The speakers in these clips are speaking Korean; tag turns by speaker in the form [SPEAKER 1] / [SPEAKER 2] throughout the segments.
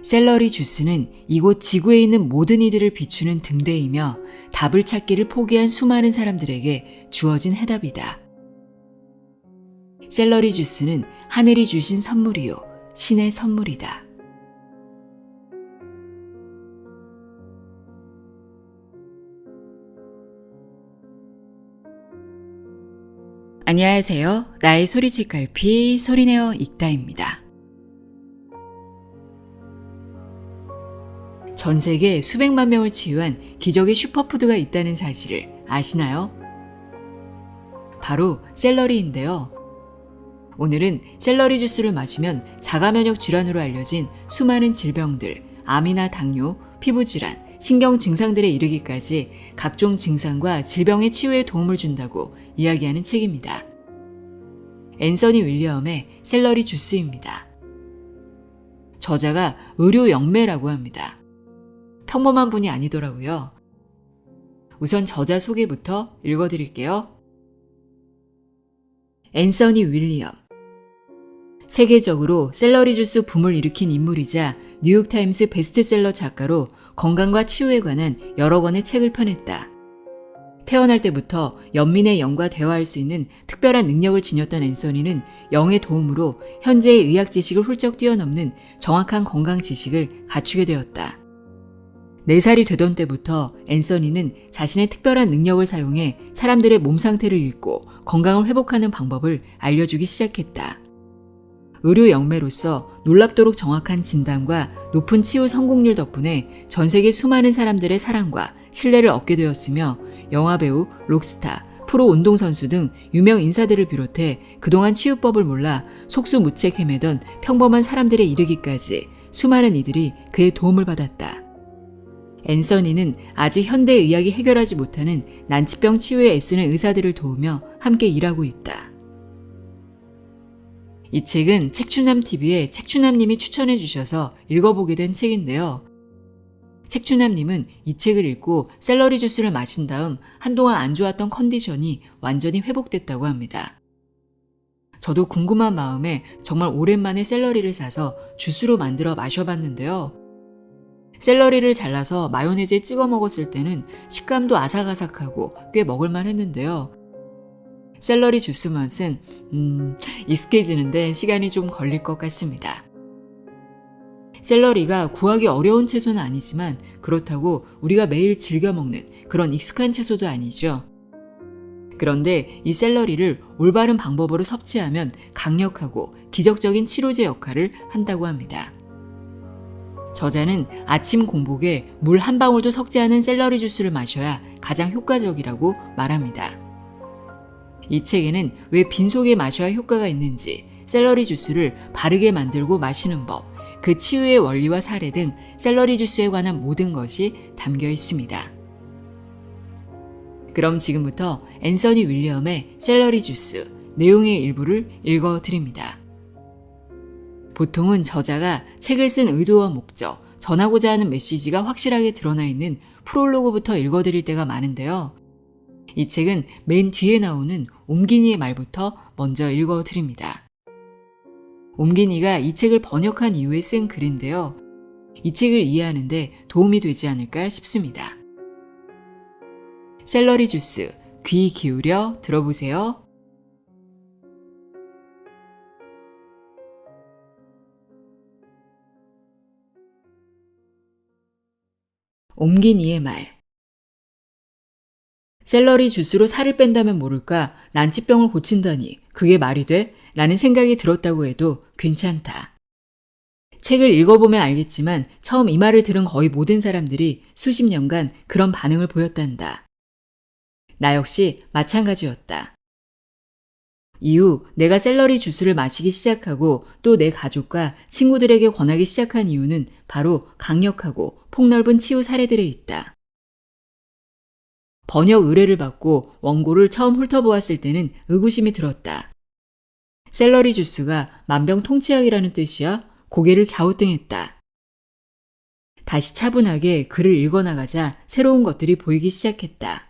[SPEAKER 1] 샐러리 주스는 이곳 지구에 있는 모든 이들을 비추는 등대이며 답을 찾기를 포기한 수많은 사람들에게 주어진 해답이다. 샐러리 주스는 하늘이 주신 선물이요, 신의 선물이다. 안녕하세요. 나의 소리책 갈피 소리내어 읽다입니다. 전 세계 수백만 명을 치유한 기적의 슈퍼푸드가 있다는 사실을 아시나요? 바로 샐러리인데요. 오늘은 샐러리 주스를 마시면 자가면역 질환으로 알려진 수많은 질병들, 암이나 당뇨, 피부질환, 신경 증상들에 이르기까지 각종 증상과 질병의 치유에 도움을 준다고 이야기하는 책입니다. 앤서니 윌리엄의 샐러리 주스입니다. 저자가 의료 영매라고 합니다. 평범한 분이 아니더라고요. 우선 저자 소개부터 읽어드릴게요. 앤서니 윌리엄. 세계적으로 샐러리 주스 붐을 일으킨 인물이자 뉴욕타임스 베스트셀러 작가로 건강과 치유에 관한 여러 권의 책을 펴냈다. 태어날 때부터 연민의 영과 대화할 수 있는 특별한 능력을 지녔던 앤서니는 영의 도움으로 현재의 의학 지식을 훌쩍 뛰어넘는 정확한 건강 지식을 갖추게 되었다. 4살이 되던 때부터 앤서니는 자신의 특별한 능력을 사용해 사람들의 몸 상태를 읽고 건강을 회복하는 방법을 알려주기 시작했다. 의료 영매로서 놀랍도록 정확한 진단과 높은 치유 성공률 덕분에 전 세계 수많은 사람들의 사랑과 신뢰를 얻게 되었으며 영화배우, 록스타, 프로 운동선수 등 유명 인사들을 비롯해 그동안 치유법을 몰라 속수무책 헤매던 평범한 사람들에 이르기까지 수많은 이들이 그의 도움을 받았다. 앤서니는 아직 현대의학이 해결하지 못하는 난치병 치유에 애쓰는 의사들을 도우며 함께 일하고 있다. 이 책은 책추남TV에 책추남님이 추천해 주셔서 읽어보게 된 책인데요. 책추남님은 이 책을 읽고 샐러리 주스를 마신 다음 한동안 안 좋았던 컨디션이 완전히 회복됐다고 합니다. 저도 궁금한 마음에 정말 오랜만에 샐러리를 사서 주스로 만들어 마셔봤는데요. 샐러리를 잘라서 마요네즈에 찍어 먹었을 때는 식감도 아삭아삭하고 꽤 먹을만 했는데요. 샐러리 주스 맛은 익숙해지는데 시간이 좀 걸릴 것 같습니다. 샐러리가 구하기 어려운 채소는 아니지만 그렇다고 우리가 매일 즐겨 먹는 그런 익숙한 채소도 아니죠. 그런데 이 샐러리를 올바른 방법으로 섭취하면 강력하고 기적적인 치료제 역할을 한다고 합니다. 저자는 아침 공복에 물 한 방울도 섞지 않은 샐러리 주스를 마셔야 가장 효과적이라고 말합니다. 이 책에는 왜 빈속에 마셔야 효과가 있는지, 샐러리 주스를 바르게 만들고 마시는 법, 그 치유의 원리와 사례 등 샐러리 주스에 관한 모든 것이 담겨 있습니다. 그럼 지금부터 앤서니 윌리엄의 샐러리 주스 내용의 일부를 읽어드립니다. 보통은 저자가 책을 쓴 의도와 목적, 전하고자 하는 메시지가 확실하게 드러나 있는 프롤로그부터 읽어드릴 때가 많은데요. 이 책은 맨 뒤에 나오는 옴기니의 말부터 먼저 읽어드립니다. 옴기니가 이 책을 번역한 이후에 쓴 글인데요. 이 책을 이해하는 데 도움이 되지 않을까 싶습니다. 샐러리 주스, 귀 기울여 들어보세요. 옴기니의 말. 샐러리 주스로 살을 뺀다면 모를까 난치병을 고친다니 그게 말이 돼? 라는 생각이 들었다고 해도 괜찮다. 책을 읽어보면 알겠지만 처음 이 말을 들은 거의 모든 사람들이 수십 년간 그런 반응을 보였단다. 나 역시 마찬가지였다. 이후 내가 샐러리 주스를 마시기 시작하고 또 내 가족과 친구들에게 권하기 시작한 이유는 바로 강력하고 폭넓은 치유 사례들에 있다. 번역 의뢰를 받고 원고를 처음 훑어보았을 때는 의구심이 들었다. 샐러리 주스가 만병통치약이라는 뜻이야? 고개를 갸우뚱했다. 다시 차분하게 글을 읽어나가자 새로운 것들이 보이기 시작했다.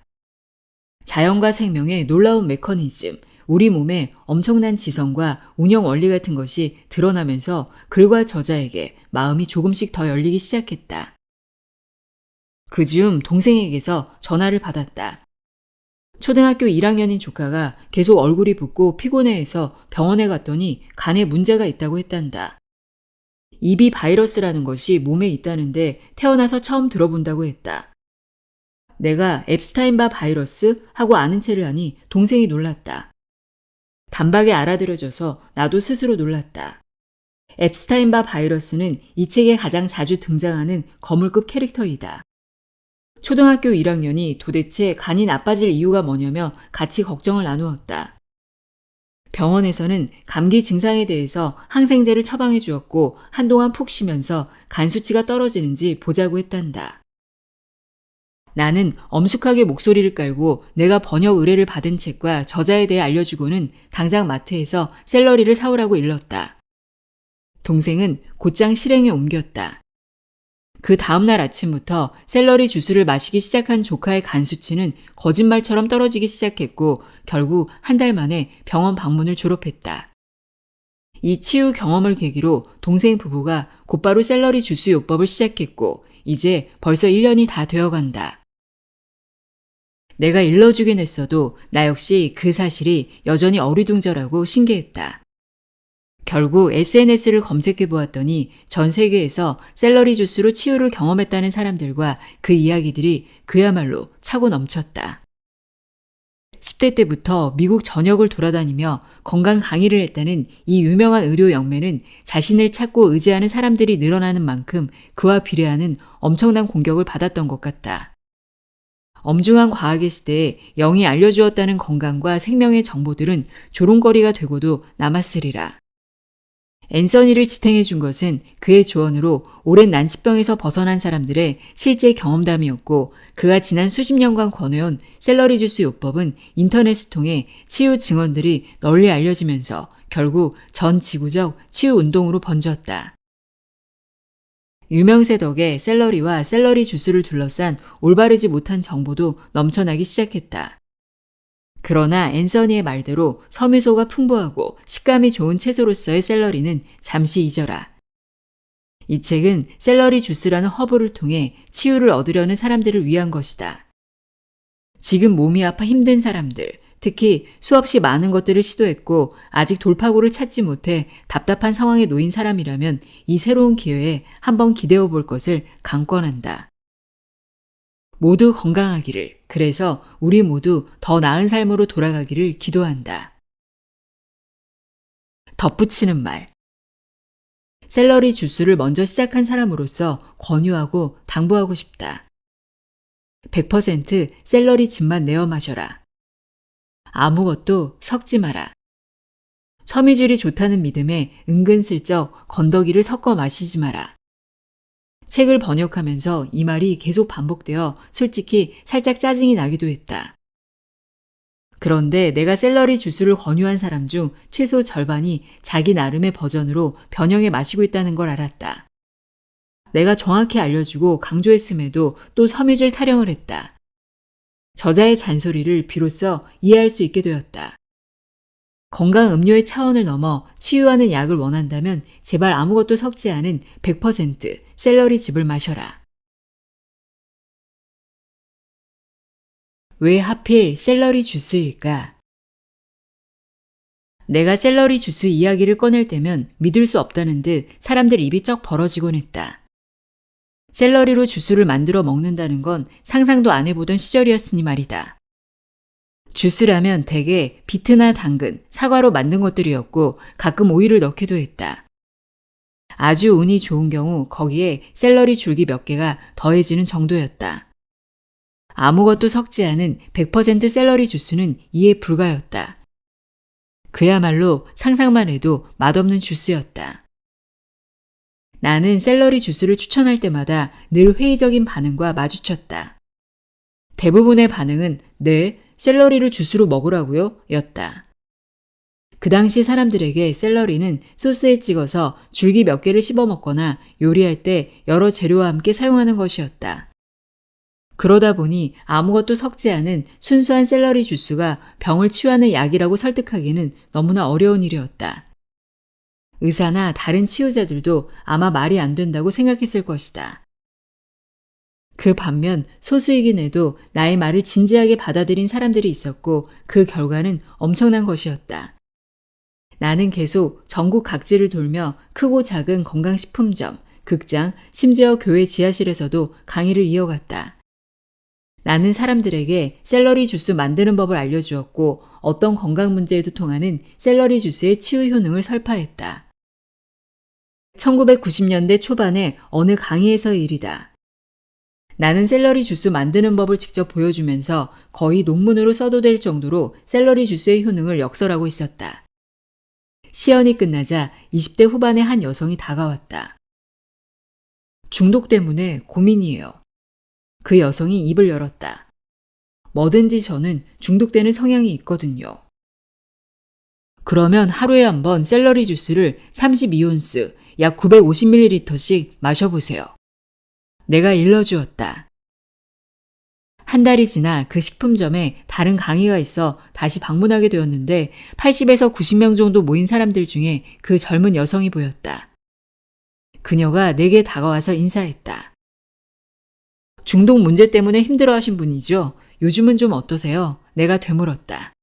[SPEAKER 1] 자연과 생명의 놀라운 메커니즘, 우리 몸에 엄청난 지성과 운영 원리 같은 것이 드러나면서 글과 저자에게 마음이 조금씩 더 열리기 시작했다. 그 즈음 동생에게서 전화를 받았다. 초등학교 1학년인 조카가 계속 얼굴이 붓고 피곤해해서 병원에 갔더니 간에 문제가 있다고 했단다. EB 바이러스라는 것이 몸에 있다는데 태어나서 처음 들어본다고 했다. 내가 앱스타인바 바이러스 하고 아는 체를 하니 동생이 놀랐다. 단박에 알아들어져서 나도 스스로 놀랐다. 앱스타인바 바이러스는 이 책에 가장 자주 등장하는 거물급 캐릭터이다. 초등학교 1학년이 도대체 간이 나빠질 이유가 뭐냐며 같이 걱정을 나누었다. 병원에서는 감기 증상에 대해서 항생제를 처방해 주었고 한동안 푹 쉬면서 간 수치가 떨어지는지 보자고 했단다. 나는 엄숙하게 목소리를 깔고 내가 번역 의뢰를 받은 책과 저자에 대해 알려주고는 당장 마트에서 샐러리를 사오라고 일렀다. 동생은 곧장 실행에 옮겼다. 그 다음날 아침부터 샐러리 주스를 마시기 시작한 조카의 간 수치는 거짓말처럼 떨어지기 시작했고 결국 한 달 만에 병원 방문을 졸업했다. 이 치유 경험을 계기로 동생 부부가 곧바로 샐러리 주스 요법을 시작했고 이제 벌써 1년이 다 되어간다. 내가 일러주긴 했어도 나 역시 그 사실이 여전히 어리둥절하고 신기했다. 결국 SNS를 검색해 보았더니 전 세계에서 샐러리 주스로 치유를 경험했다는 사람들과 그 이야기들이 그야말로 차고 넘쳤다. 10대 때부터 미국 전역을 돌아다니며 건강 강의를 했다는 이 유명한 의료 영매는 자신을 찾고 의지하는 사람들이 늘어나는 만큼 그와 비례하는 엄청난 공격을 받았던 것 같다. 엄중한 과학의 시대에 영이 알려주었다는 건강과 생명의 정보들은 조롱거리가 되고도 남았으리라. 앤서니를 지탱해 준 것은 그의 조언으로 오랜 난치병에서 벗어난 사람들의 실제 경험담이었고 그가 지난 수십 년간 권해온 샐러리 주스 요법은 인터넷을 통해 치유 증언들이 널리 알려지면서 결국 전 지구적 치유 운동으로 번졌다. 유명세 덕에 샐러리와 샐러리 주스를 둘러싼 올바르지 못한 정보도 넘쳐나기 시작했다. 그러나 앤서니의 말대로 섬유소가 풍부하고 식감이 좋은 채소로서의 샐러리는 잠시 잊어라. 이 책은 샐러리 주스라는 허브를 통해 치유를 얻으려는 사람들을 위한 것이다. 지금 몸이 아파 힘든 사람들, 특히 수없이 많은 것들을 시도했고 아직 돌파구를 찾지 못해 답답한 상황에 놓인 사람이라면 이 새로운 기회에 한번 기대어 볼 것을 강권한다. 모두 건강하기를, 그래서 우리 모두 더 나은 삶으로 돌아가기를 기도한다. 덧붙이는 말. 샐러리 주스를 먼저 시작한 사람으로서 권유하고 당부하고 싶다. 100% 샐러리 즙만 내어 마셔라. 아무것도 섞지 마라. 섬유질이 좋다는 믿음에 은근슬쩍 건더기를 섞어 마시지 마라. 책을 번역하면서 이 말이 계속 반복되어 솔직히 살짝 짜증이 나기도 했다. 그런데 내가 샐러리 주스를 권유한 사람 중 최소 절반이 자기 나름의 버전으로 변형해 마시고 있다는 걸 알았다. 내가 정확히 알려주고 강조했음에도 또 섬유질 타령을 했다. 저자의 잔소리를 비로소 이해할 수 있게 되었다. 건강 음료의 차원을 넘어 치유하는 약을 원한다면 제발 아무것도 섞지 않은 100% 샐러리 즙을 마셔라. 왜 하필 샐러리 주스일까? 내가 샐러리 주스 이야기를 꺼낼 때면 믿을 수 없다는 듯 사람들 입이 쩍 벌어지곤 했다. 샐러리로 주스를 만들어 먹는다는 건 상상도 안 해보던 시절이었으니 말이다. 주스라면 대개 비트나 당근, 사과로 만든 것들이었고 가끔 오이를 넣기도 했다. 아주 운이 좋은 경우 거기에 샐러리 줄기 몇 개가 더해지는 정도였다. 아무것도 섞지 않은 100% 샐러리 주스는 이해 불가였다. 그야말로 상상만 해도 맛없는 주스였다. 나는 샐러리 주스를 추천할 때마다 늘 회의적인 반응과 마주쳤다. 대부분의 반응은 네, 샐러리를 주스로 먹으라고요? 였다. 그 당시 사람들에게 샐러리는 소스에 찍어서 줄기 몇 개를 씹어 먹거나 요리할 때 여러 재료와 함께 사용하는 것이었다. 그러다 보니 아무것도 섞지 않은 순수한 샐러리 주스가 병을 치유하는 약이라고 설득하기는 너무나 어려운 일이었다. 의사나 다른 치유자들도 아마 말이 안 된다고 생각했을 것이다. 그 반면 소수이긴 해도 나의 말을 진지하게 받아들인 사람들이 있었고 그 결과는 엄청난 것이었다. 나는 계속 전국 각지를 돌며 크고 작은 건강식품점, 극장, 심지어 교회 지하실에서도 강의를 이어갔다. 나는 사람들에게 샐러리 주스 만드는 법을 알려주었고 어떤 건강 문제에도 통하는 샐러리 주스의 치유 효능을 설파했다. 1990년대 초반의 어느 강의에서의 일이다. 나는 샐러리 주스 만드는 법을 직접 보여주면서 거의 논문으로 써도 될 정도로 샐러리 주스의 효능을 역설하고 있었다. 시연이 끝나자 20대 후반의 한 여성이 다가왔다. 중독 때문에 고민이에요. 그 여성이 입을 열었다. 뭐든지 저는 중독되는 성향이 있거든요. 그러면 하루에 한 번 샐러리 주스를 32온스, 약 950ml씩 마셔보세요. 내가 일러주었다. 한 달이 지나 그 식품점에 다른 강의가 있어 다시 방문하게 되었는데 80에서 90명 정도 모인 사람들 중에 그 젊은 여성이 보였다. 그녀가 내게 다가와서 인사했다. 중독 문제 때문에 힘들어하신 분이죠? 요즘은 좀 어떠세요? 내가 되물었다.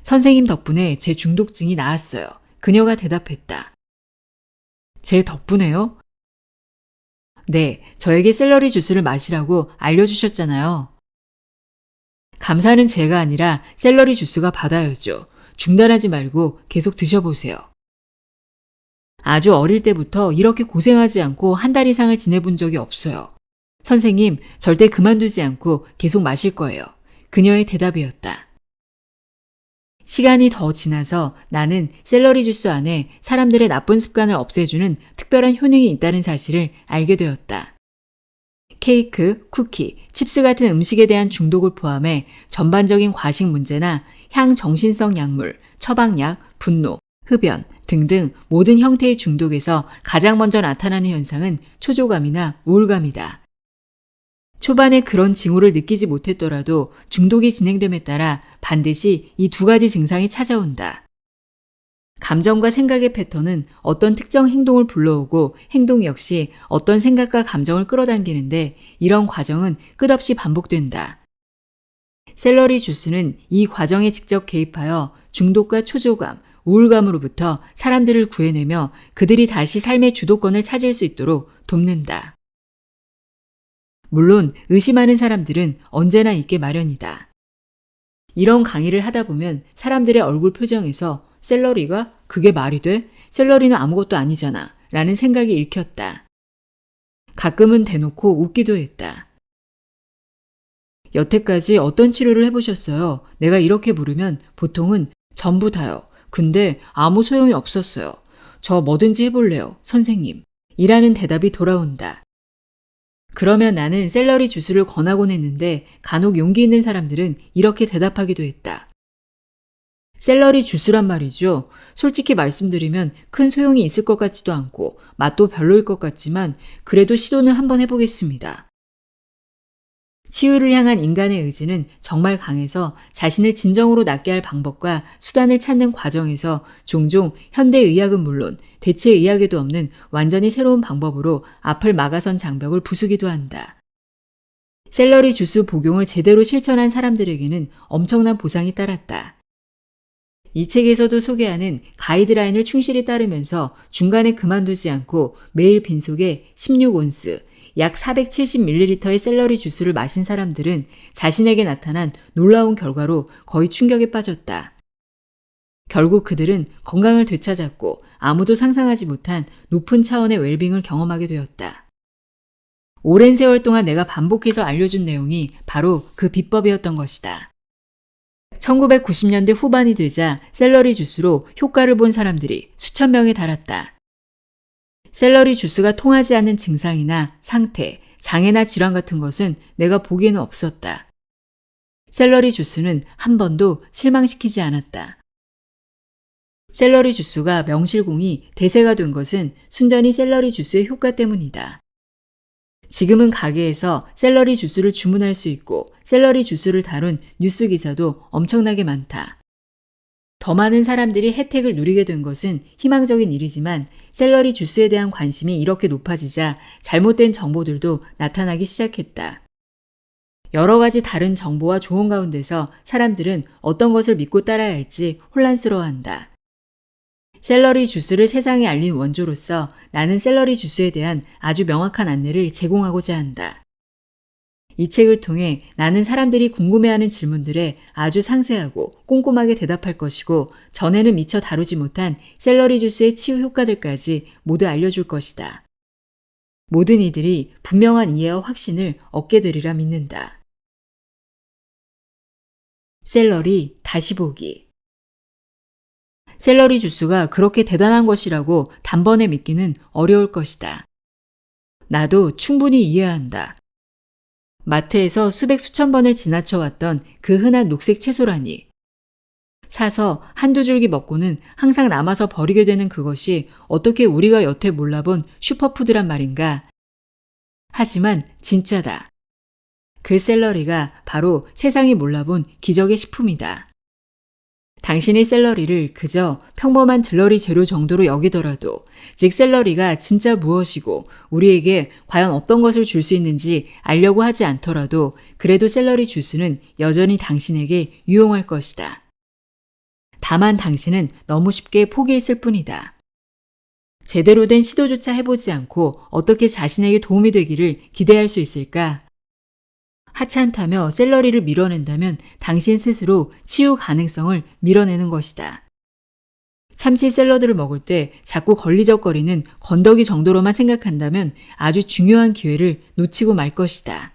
[SPEAKER 1] 선생님 덕분에 제 중독증이 나았어요. 그녀가 대답했다. 제 덕분에요? 네, 저에게 샐러리 주스를 마시라고 알려주셨잖아요. 감사는 제가 아니라 샐러리 주스가 받아야죠. 중단하지 말고 계속 드셔보세요. 아주 어릴 때부터 이렇게 고생하지 않고 한 달 이상을 지내본 적이 없어요. 선생님, 절대 그만두지 않고 계속 마실 거예요. 그녀의 대답이었다. 시간이 더 지나서 나는 샐러리 주스 안에 사람들의 나쁜 습관을 없애주는 특별한 효능이 있다는 사실을 알게 되었다. 케이크, 쿠키, 칩스 같은 음식에 대한 중독을 포함해 전반적인 과식 문제나 향정신성 약물, 처방약, 분노, 흡연 등등 모든 형태의 중독에서 가장 먼저 나타나는 현상은 초조감이나 우울감이다. 초반에 그런 징후를 느끼지 못했더라도 중독이 진행됨에 따라 반드시 이 두 가지 증상이 찾아온다. 감정과 생각의 패턴은 어떤 특정 행동을 불러오고 행동 역시 어떤 생각과 감정을 끌어당기는데 이런 과정은 끝없이 반복된다. 샐러리 주스는 이 과정에 직접 개입하여 중독과 초조감, 우울감으로부터 사람들을 구해내며 그들이 다시 삶의 주도권을 찾을 수 있도록 돕는다. 물론 의심하는 사람들은 언제나 있게 마련이다. 이런 강의를 하다 보면 사람들의 얼굴 표정에서 샐러리가? 그게 말이 돼? 샐러리는 아무것도 아니잖아 라는 생각이 읽혔다. 가끔은 대놓고 웃기도 했다. 여태까지 어떤 치료를 해보셨어요? 내가 이렇게 물으면 보통은 전부 다요. 근데 아무 소용이 없었어요. 저 뭐든지 해볼래요, 선생님. 이라는 대답이 돌아온다. 그러면 나는 샐러리 주스를 권하곤 했는데 간혹 용기 있는 사람들은 이렇게 대답하기도 했다. 샐러리 주스란 말이죠. 솔직히 말씀드리면 큰 소용이 있을 것 같지도 않고 맛도 별로일 것 같지만 그래도 시도는 한번 해보겠습니다. 치유를 향한 인간의 의지는 정말 강해서 자신을 진정으로 낫게 할 방법과 수단을 찾는 과정에서 종종 현대의학은 물론 대체의학에도 없는 완전히 새로운 방법으로 앞을 막아선 장벽을 부수기도 한다. 샐러리 주스 복용을 제대로 실천한 사람들에게는 엄청난 보상이 따랐다. 이 책에서도 소개하는 가이드라인을 충실히 따르면서 중간에 그만두지 않고 매일 빈속에 16온스, 약 470ml의 샐러리 주스를 마신 사람들은 자신에게 나타난 놀라운 결과로 거의 충격에 빠졌다. 결국 그들은 건강을 되찾았고 아무도 상상하지 못한 높은 차원의 웰빙을 경험하게 되었다. 오랜 세월 동안 내가 반복해서 알려준 내용이 바로 그 비법이었던 것이다. 1990년대 후반이 되자 샐러리 주스로 효과를 본 사람들이 수천 명에 달았다. 샐러리 주스가 통하지 않는 증상이나 상태, 장애나 질환 같은 것은 내가 보기에는 없었다. 샐러리 주스는 한 번도 실망시키지 않았다. 샐러리 주스가 명실공히 대세가 된 것은 순전히 샐러리 주스의 효과 때문이다. 지금은 가게에서 샐러리 주스를 주문할 수 있고 샐러리 주스를 다룬 뉴스 기사도 엄청나게 많다. 더 많은 사람들이 혜택을 누리게 된 것은 희망적인 일이지만 샐러리 주스에 대한 관심이 이렇게 높아지자 잘못된 정보들도 나타나기 시작했다. 여러 가지 다른 정보와 조언 가운데서 사람들은 어떤 것을 믿고 따라야 할지 혼란스러워한다. 샐러리 주스를 세상에 알린 원조로서 나는 샐러리 주스에 대한 아주 명확한 안내를 제공하고자 한다. 이 책을 통해 나는 사람들이 궁금해하는 질문들에 아주 상세하고 꼼꼼하게 대답할 것이고 전에는 미처 다루지 못한 샐러리 주스의 치유 효과들까지 모두 알려줄 것이다. 모든 이들이 분명한 이해와 확신을 얻게 되리라 믿는다. 샐러리 다시 보기. 샐러리 주스가 그렇게 대단한 것이라고 단번에 믿기는 어려울 것이다. 나도 충분히 이해한다. 마트에서 수백 수천 번을 지나쳐왔던 그 흔한 녹색 채소라니. 사서 한두 줄기 먹고는 항상 남아서 버리게 되는 그것이 어떻게 우리가 여태 몰라본 슈퍼푸드란 말인가. 하지만 진짜다. 그 샐러리가 바로 세상이 몰라본 기적의 식품이다. 당신이 샐러리를 그저 평범한 들러리 재료 정도로 여기더라도, 즉 샐러리가 진짜 무엇이고 우리에게 과연 어떤 것을 줄 수 있는지 알려고 하지 않더라도 그래도 샐러리 주스는 여전히 당신에게 유용할 것이다. 다만 당신은 너무 쉽게 포기했을 뿐이다. 제대로 된 시도조차 해보지 않고 어떻게 자신에게 도움이 되기를 기대할 수 있을까? 하찮다며 샐러리를 밀어낸다면 당신 스스로 치유 가능성을 밀어내는 것이다. 참치 샐러드를 먹을 때 자꾸 걸리적거리는 건더기 정도로만 생각한다면 아주 중요한 기회를 놓치고 말 것이다.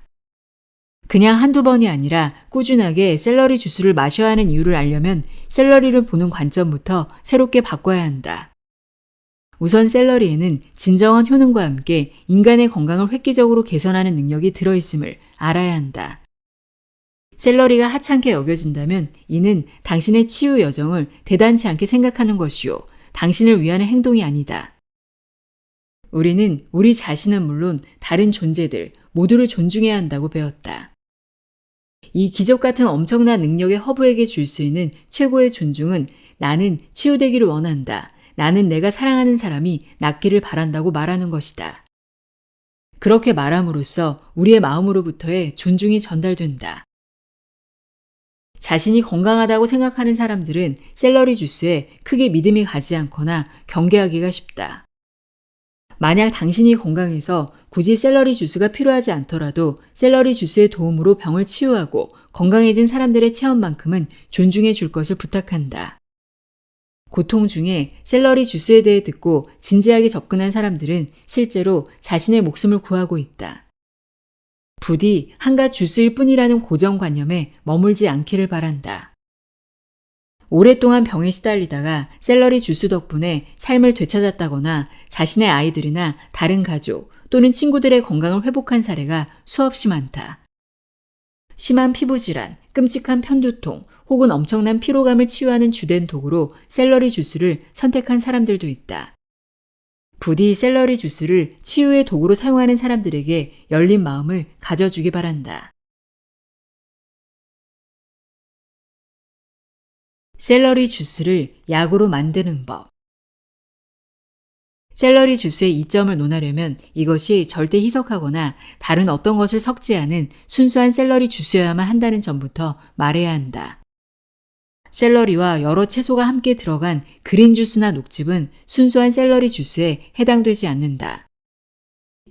[SPEAKER 1] 그냥 한두 번이 아니라 꾸준하게 샐러리 주스를 마셔야 하는 이유를 알려면 샐러리를 보는 관점부터 새롭게 바꿔야 한다. 우선 샐러리에는 진정한 효능과 함께 인간의 건강을 획기적으로 개선하는 능력이 들어있음을 알아야 한다. 샐러리가 하찮게 여겨진다면 이는 당신의 치유 여정을 대단치 않게 생각하는 것이요, 당신을 위한 행동이 아니다. 우리는 우리 자신은 물론 다른 존재들 모두를 존중해야 한다고 배웠다. 이 기적 같은 엄청난 능력의 허브에게 줄 수 있는 최고의 존중은 나는 치유되기를 원한다. 나는 내가 사랑하는 사람이 낫기를 바란다고 말하는 것이다. 그렇게 말함으로써 우리의 마음으로부터의 존중이 전달된다. 자신이 건강하다고 생각하는 사람들은 샐러리 주스에 크게 믿음이 가지 않거나 경계하기가 쉽다. 만약 당신이 건강해서 굳이 샐러리 주스가 필요하지 않더라도 샐러리 주스의 도움으로 병을 치유하고 건강해진 사람들의 체험만큼은 존중해 줄 것을 부탁한다. 고통 중에 샐러리 주스에 대해 듣고 진지하게 접근한 사람들은 실제로 자신의 목숨을 구하고 있다. 부디 한갓 주스일 뿐이라는 고정관념에 머물지 않기를 바란다. 오랫동안 병에 시달리다가 샐러리 주스 덕분에 삶을 되찾았다거나 자신의 아이들이나 다른 가족 또는 친구들의 건강을 회복한 사례가 수없이 많다. 심한 피부질환, 끔찍한 편두통 혹은 엄청난 피로감을 치유하는 주된 도구로 샐러리 주스를 선택한 사람들도 있다. 부디 샐러리 주스를 치유의 도구로 사용하는 사람들에게 열린 마음을 가져주기 바란다. 샐러리 주스를 약으로 만드는 법. 샐러리 주스의 이점을 논하려면 이것이 절대 희석하거나 다른 어떤 것을 섞지 않은 순수한 샐러리 주스여야만 한다는 점부터 말해야 한다. 샐러리와 여러 채소가 함께 들어간 그린 주스나 녹즙은 순수한 샐러리 주스에 해당되지 않는다.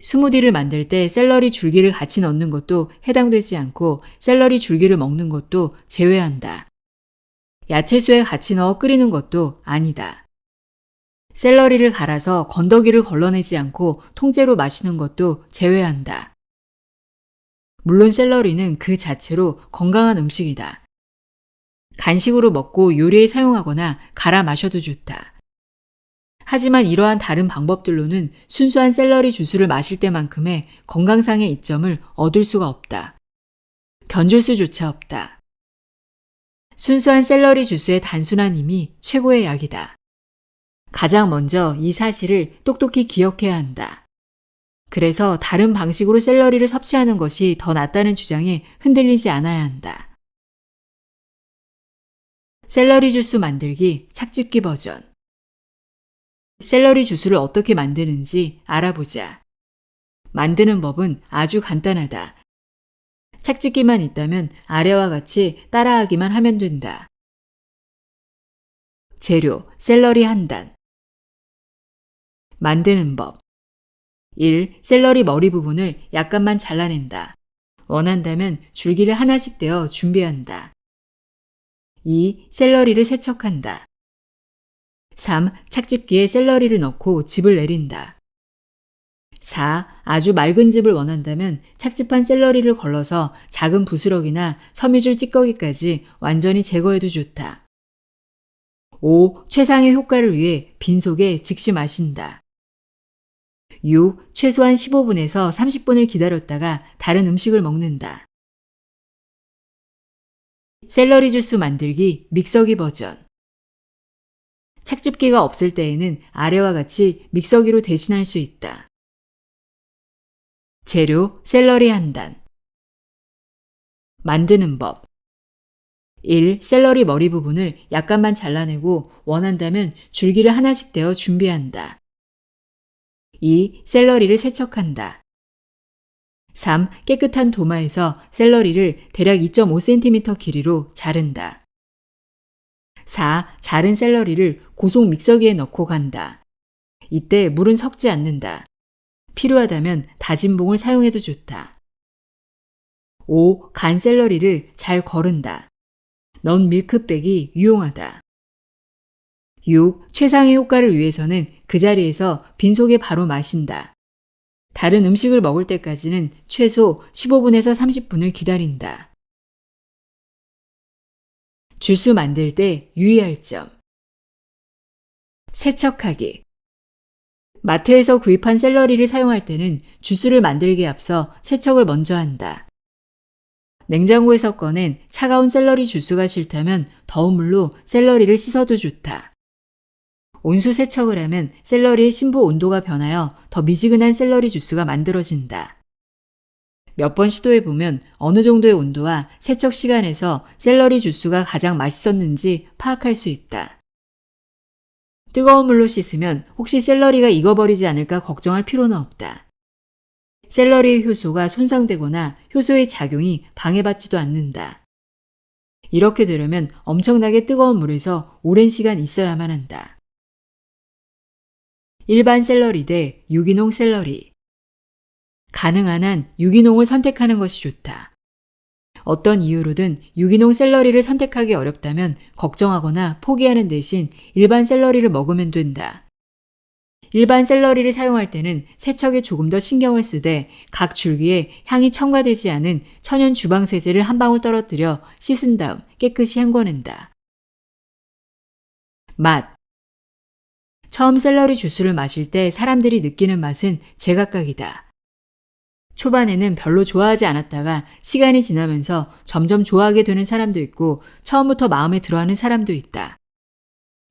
[SPEAKER 1] 스무디를 만들 때 샐러리 줄기를 같이 넣는 것도 해당되지 않고 샐러리 줄기를 먹는 것도 제외한다. 야채수에 같이 넣어 끓이는 것도 아니다. 샐러리를 갈아서 건더기를 걸러내지 않고 통째로 마시는 것도 제외한다. 물론 샐러리는 그 자체로 건강한 음식이다. 간식으로 먹고 요리에 사용하거나 갈아 마셔도 좋다. 하지만 이러한 다른 방법들로는 순수한 샐러리 주스를 마실 때만큼의 건강상의 이점을 얻을 수가 없다. 견줄 수조차 없다. 순수한 샐러리 주스의 단순한 힘이 최고의 약이다. 가장 먼저 이 사실을 똑똑히 기억해야 한다. 그래서 다른 방식으로 샐러리를 섭취하는 것이 더 낫다는 주장에 흔들리지 않아야 한다. 샐러리 주스 만들기 착즙기 버전. 샐러리 주스를 어떻게 만드는지 알아보자. 만드는 법은 아주 간단하다. 착즙기만 있다면 아래와 같이 따라하기만 하면 된다. 재료, 샐러리 한 단. 만드는 법. 1. 샐러리 머리 부분을 약간만 잘라낸다. 원한다면 줄기를 하나씩 떼어 준비한다. 2. 샐러리를 세척한다. 3. 착즙기에 샐러리를 넣고 즙을 내린다. 4. 아주 맑은 즙을 원한다면 착즙한 샐러리를 걸러서 작은 부스러기나 섬유줄 찌꺼기까지 완전히 제거해도 좋다. 5. 최상의 효과를 위해 빈속에 즉시 마신다. 6. 최소한 15분에서 30분을 기다렸다가 다른 음식을 먹는다. 샐러리 주스 만들기 믹서기 버전. 착즙기가 없을 때에는 아래와 같이 믹서기로 대신할 수 있다. 재료, 샐러리 한 단. 만드는 법. 1. 샐러리 머리 부분을 약간만 잘라내고 원한다면 줄기를 하나씩 떼어 준비한다. 2. 샐러리를 세척한다. 3. 깨끗한 도마에서 샐러리를 대략 2.5cm 길이로 자른다. 4. 자른 샐러리를 고속 믹서기에 넣고 간다. 이때 물은 섞지 않는다. 필요하다면 다진 봉을 사용해도 좋다. 5. 간 샐러리를 잘 거른다. 넌 밀크백이 유용하다. 6. 최상의 효과를 위해서는 그 자리에서 빈속에 바로 마신다. 다른 음식을 먹을 때까지는 최소 15분에서 30분을 기다린다. 주스 만들 때 유의할 점. 세척하기. 마트에서 구입한 샐러리를 사용할 때는 주스를 만들기에 앞서 세척을 먼저 한다. 냉장고에서 꺼낸 차가운 샐러리 주스가 싫다면 더운 물로 샐러리를 씻어도 좋다. 온수 세척을 하면 샐러리의 심부 온도가 변하여 더 미지근한 샐러리 주스가 만들어진다. 몇 번 시도해보면 어느 정도의 온도와 세척 시간에서 샐러리 주스가 가장 맛있었는지 파악할 수 있다. 뜨거운 물로 씻으면 혹시 샐러리가 익어버리지 않을까 걱정할 필요는 없다. 샐러리의 효소가 손상되거나 효소의 작용이 방해받지도 않는다. 이렇게 되려면 엄청나게 뜨거운 물에서 오랜 시간 있어야만 한다. 일반 샐러리 대 유기농 샐러리. 가능한 한 유기농을 선택하는 것이 좋다. 어떤 이유로든 유기농 샐러리를 선택하기 어렵다면 걱정하거나 포기하는 대신 일반 샐러리를 먹으면 된다. 일반 샐러리를 사용할 때는 세척에 조금 더 신경을 쓰되 각 줄기에 향이 첨가되지 않은 천연 주방세제를 한 방울 떨어뜨려 씻은 다음 깨끗이 헹궈낸다. 맛. 처음 샐러리 주스를 마실 때 사람들이 느끼는 맛은 제각각이다. 초반에는 별로 좋아하지 않았다가 시간이 지나면서 점점 좋아하게 되는 사람도 있고 처음부터 마음에 들어하는 사람도 있다.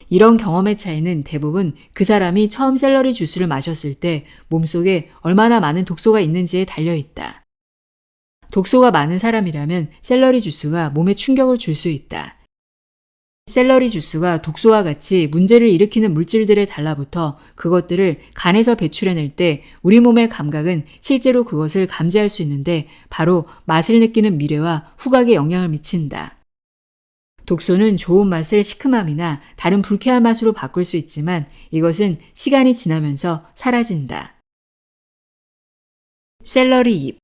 [SPEAKER 1] 이런 경험의 차이는 대부분 그 사람이 처음 샐러리 주스를 마셨을 때 몸속에 얼마나 많은 독소가 있는지에 달려있다. 독소가 많은 사람이라면 샐러리 주스가 몸에 충격을 줄 수 있다. 샐러리 주스가 독소와 같이 문제를 일으키는 물질들에 달라붙어 그것들을 간에서 배출해낼 때 우리 몸의 감각은 실제로 그것을 감지할 수 있는데 바로 맛을 느끼는 미래와 후각에 영향을 미친다. 독소는 좋은 맛을 시큼함이나 다른 불쾌한 맛으로 바꿀 수 있지만 이것은 시간이 지나면서 사라진다. 샐러리 잎.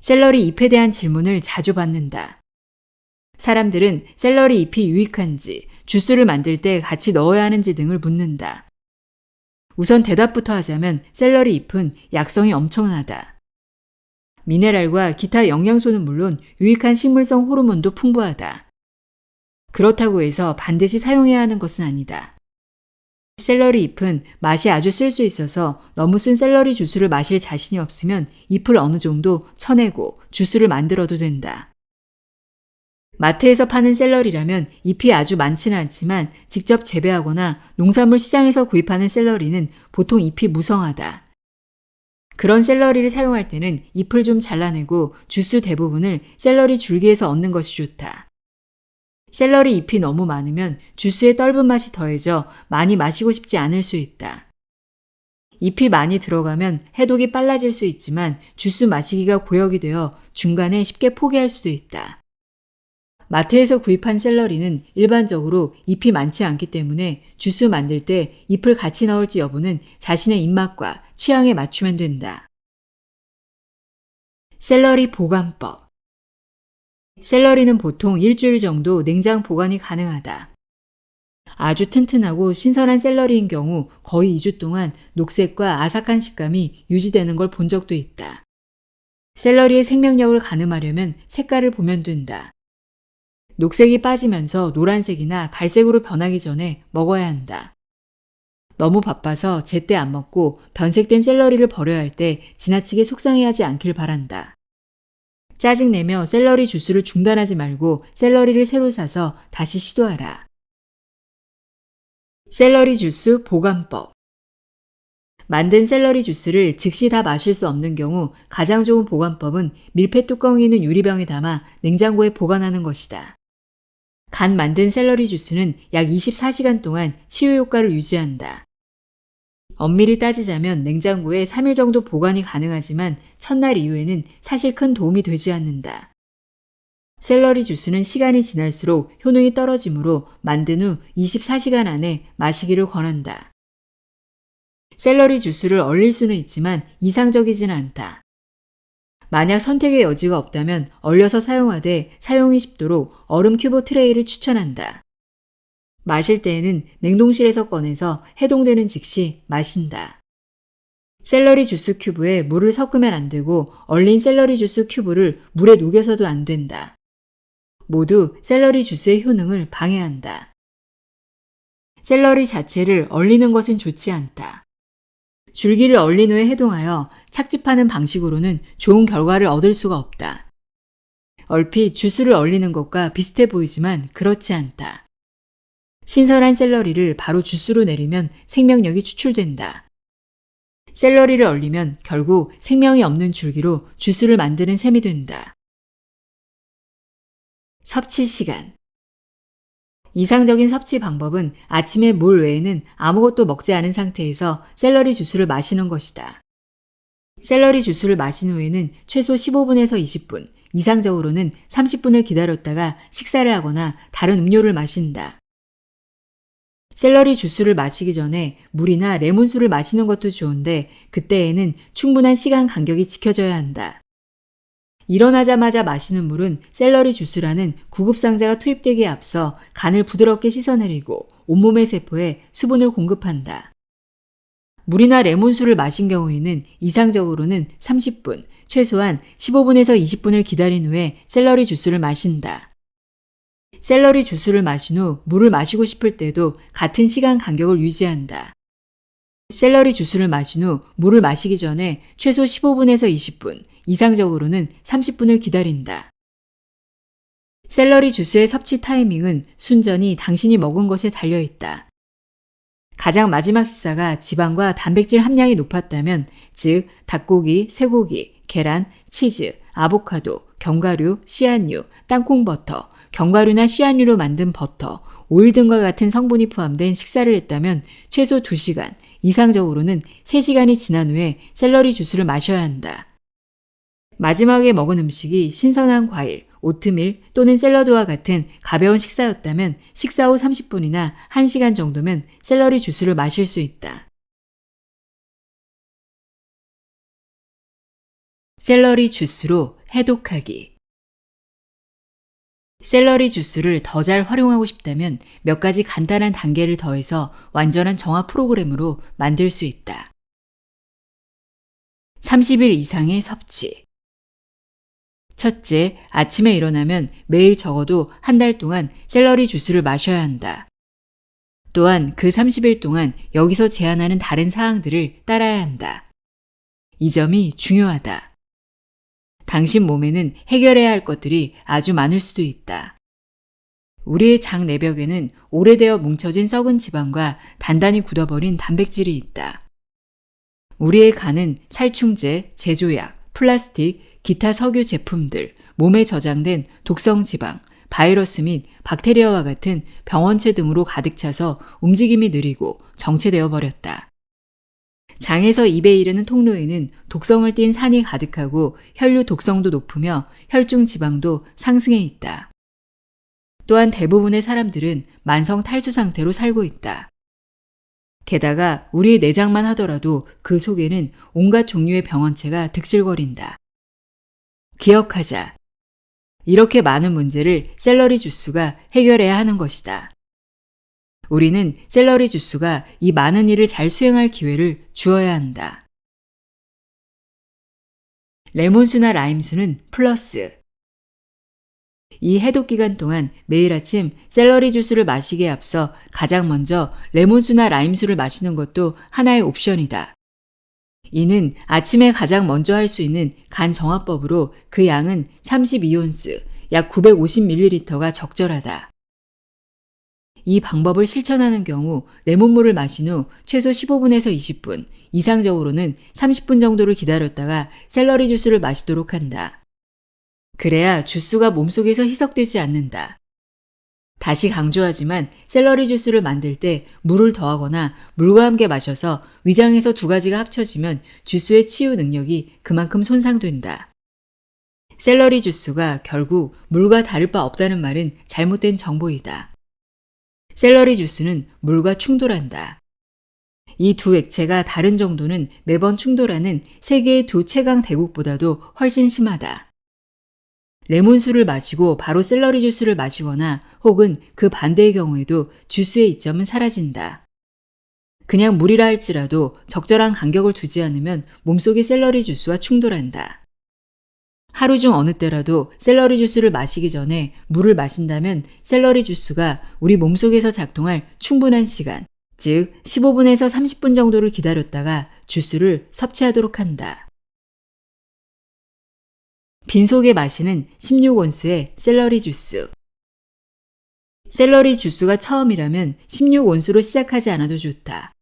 [SPEAKER 1] 샐러리 잎에 대한 질문을 자주 받는다. 사람들은 샐러리 잎이 유익한지, 주스를 만들 때 같이 넣어야 하는지 등을 묻는다. 우선 대답부터 하자면 샐러리 잎은 약성이 엄청나다. 미네랄과 기타 영양소는 물론 유익한 식물성 호르몬도 풍부하다. 그렇다고 해서 반드시 사용해야 하는 것은 아니다. 샐러리 잎은 맛이 아주 쓸 수 있어서 너무 쓴 샐러리 주스를 마실 자신이 없으면 잎을 어느 정도 쳐내고 주스를 만들어도 된다. 마트에서 파는 샐러리라면 잎이 아주 많지는 않지만 직접 재배하거나 농산물 시장에서 구입하는 샐러리는 보통 잎이 무성하다. 그런 샐러리를 사용할 때는 잎을 좀 잘라내고 주스 대부분을 샐러리 줄기에서 얻는 것이 좋다. 샐러리 잎이 너무 많으면 주스의 떫은 맛이 더해져 많이 마시고 싶지 않을 수 있다. 잎이 많이 들어가면 해독이 빨라질 수 있지만 주스 마시기가 고역이 되어 중간에 쉽게 포기할 수도 있다. 마트에서 구입한 샐러리는 일반적으로 잎이 많지 않기 때문에 주스 만들 때 잎을 같이 넣을지 여부는 자신의 입맛과 취향에 맞추면 된다. 샐러리 보관법. 샐러리는 보통 일주일 정도 냉장 보관이 가능하다. 아주 튼튼하고 신선한 샐러리인 경우 거의 2주 동안 녹색과 아삭한 식감이 유지되는 걸 본 적도 있다. 샐러리의 생명력을 가늠하려면 색깔을 보면 된다. 녹색이 빠지면서 노란색이나 갈색으로 변하기 전에 먹어야 한다. 너무 바빠서 제때 안 먹고 변색된 샐러리를 버려야 할 때 지나치게 속상해하지 않길 바란다. 짜증내며 샐러리 주스를 중단하지 말고 샐러리를 새로 사서 다시 시도하라. 샐러리 주스 보관법. 만든 샐러리 주스를 즉시 다 마실 수 없는 경우 가장 좋은 보관법은 밀폐 뚜껑이 있는 유리병에 담아 냉장고에 보관하는 것이다. 간 만든 샐러리 주스는 약 24시간 동안 치유 효과를 유지한다. 엄밀히 따지자면 냉장고에 3일 정도 보관이 가능하지만 첫날 이후에는 사실 큰 도움이 되지 않는다. 샐러리 주스는 시간이 지날수록 효능이 떨어지므로 만든 후 24시간 안에 마시기를 권한다. 샐러리 주스를 얼릴 수는 있지만 이상적이지는 않다. 만약 선택의 여지가 없다면 얼려서 사용하되 사용이 쉽도록 얼음 큐브 트레이를 추천한다. 마실 때에는 냉동실에서 꺼내서 해동되는 즉시 마신다. 샐러리 주스 큐브에 물을 섞으면 안 되고 얼린 샐러리 주스 큐브를 물에 녹여서도 안 된다. 모두 샐러리 주스의 효능을 방해한다. 샐러리 자체를 얼리는 것은 좋지 않다. 줄기를 얼린 후에 해동하여 착즙하는 방식으로는 좋은 결과를 얻을 수가 없다. 얼핏 주스를 얼리는 것과 비슷해 보이지만 그렇지 않다. 신선한 샐러리를 바로 주스로 내리면 생명력이 추출된다. 샐러리를 얼리면 결국 생명이 없는 줄기로 주스를 만드는 셈이 된다. 섭취 시간. 이상적인 섭취 방법은 아침에 물 외에는 아무것도 먹지 않은 상태에서 샐러리 주스를 마시는 것이다. 샐러리 주스를 마신 후에는 최소 15분에서 20분, 이상적으로는 30분을 기다렸다가 식사를 하거나 다른 음료를 마신다. 샐러리 주스를 마시기 전에 물이나 레몬수를 마시는 것도 좋은데 그때에는 충분한 시간 간격이 지켜져야 한다. 일어나자마자 마시는 물은 샐러리 주스라는 구급상자가 투입되기에 앞서 간을 부드럽게 씻어내리고 온몸의 세포에 수분을 공급한다. 물이나 레몬수를 마신 경우에는 이상적으로는 30분, 최소한 15분에서 20분을 기다린 후에 샐러리 주스를 마신다. 샐러리 주스를 마신 후 물을 마시고 싶을 때도 같은 시간 간격을 유지한다. 샐러리 주스를 마신 후 물을 마시기 전에 최소 15분에서 20분, 이상적으로는 30분을 기다린다. 샐러리 주스의 섭취 타이밍은 순전히 당신이 먹은 것에 달려있다. 가장 마지막 식사가 지방과 단백질 함량이 높았다면, 즉 닭고기, 쇠고기, 계란, 치즈, 아보카도, 견과류, 씨앗류, 땅콩버터, 견과류나 씨앗류로 만든 버터, 오일 등과 같은 성분이 포함된 식사를 했다면 최소 2시간, 이상적으로는 3시간이 지난 후에 샐러리 주스를 마셔야 한다. 마지막에 먹은 음식이 신선한 과일, 오트밀 또는 샐러드와 같은 가벼운 식사였다면 식사 후 30분이나 1시간 정도면 샐러리 주스를 마실 수 있다. 샐러리 주스로 해독하기. 샐러리 주스를 더 잘 활용하고 싶다면 몇 가지 간단한 단계를 더해서 완전한 정화 프로그램으로 만들 수 있다. 30일 이상의 섭취. 첫째, 아침에 일어나면 매일 적어도 한 달 동안 샐러리 주스를 마셔야 한다. 또한 그 30일 동안 여기서 제안하는 다른 사항들을 따라야 한다. 이 점이 중요하다. 당신 몸에는 해결해야 할 것들이 아주 많을 수도 있다. 우리의 장 내벽에는 오래되어 뭉쳐진 썩은 지방과 단단히 굳어버린 단백질이 있다. 우리의 간은 살충제, 제조약, 플라스틱, 기타 석유 제품들, 몸에 저장된 독성 지방, 바이러스 및 박테리아와 같은 병원체 등으로 가득 차서 움직임이 느리고 정체되어 버렸다. 장에서 입에 이르는 통로에는 독성을 띤 산이 가득하고 혈류 독성도 높으며 혈중 지방도 상승해 있다. 또한 대부분의 사람들은 만성 탈수 상태로 살고 있다. 게다가 우리의 내장만 하더라도 그 속에는 온갖 종류의 병원체가 득실거린다. 기억하자. 이렇게 많은 문제를 샐러리 주스가 해결해야 하는 것이다. 우리는 샐러리 주스가 이 많은 일을 잘 수행할 기회를 주어야 한다. 레몬수나 라임수는 플러스. 이 해독 기간 동안 매일 아침 샐러리 주스를 마시기에 앞서 가장 먼저 레몬수나 라임수를 마시는 것도 하나의 옵션이다. 이는 아침에 가장 먼저 할 수 있는 간 정화법으로 그 양은 32온스, 약 950ml가 적절하다. 이 방법을 실천하는 경우 레몬물을 마신 후 최소 15분에서 20분, 이상적으로는 30분 정도를 기다렸다가 샐러리 주스를 마시도록 한다. 그래야 주스가 몸속에서 희석되지 않는다. 다시 강조하지만 샐러리 주스를 만들 때 물을 더하거나 물과 함께 마셔서 위장에서 두 가지가 합쳐지면 주스의 치유 능력이 그만큼 손상된다. 샐러리 주스가 결국 물과 다를 바 없다는 말은 잘못된 정보이다. 샐러리 주스는 물과 충돌한다. 이 두 액체가 다른 정도는 매번 충돌하는 세계의 두 최강 대국보다도 훨씬 심하다. 레몬수를 마시고 바로 샐러리 주스를 마시거나 혹은 그 반대의 경우에도 주스의 이점은 사라진다. 그냥 물이라 할지라도 적절한 간격을 두지 않으면 몸속의 샐러리 주스와 충돌한다. 하루 중 어느 때라도 샐러리 주스를 마시기 전에 물을 마신다면 샐러리 주스가 우리 몸속에서 작동할 충분한 시간, 즉 15분에서 30분 정도를 기다렸다가 주스를 섭취하도록 한다. 빈속에 마시는 16온스의 샐러리 주스. 샐러리 주스가 처음이라면 16온스로 시작하지 않아도 좋다.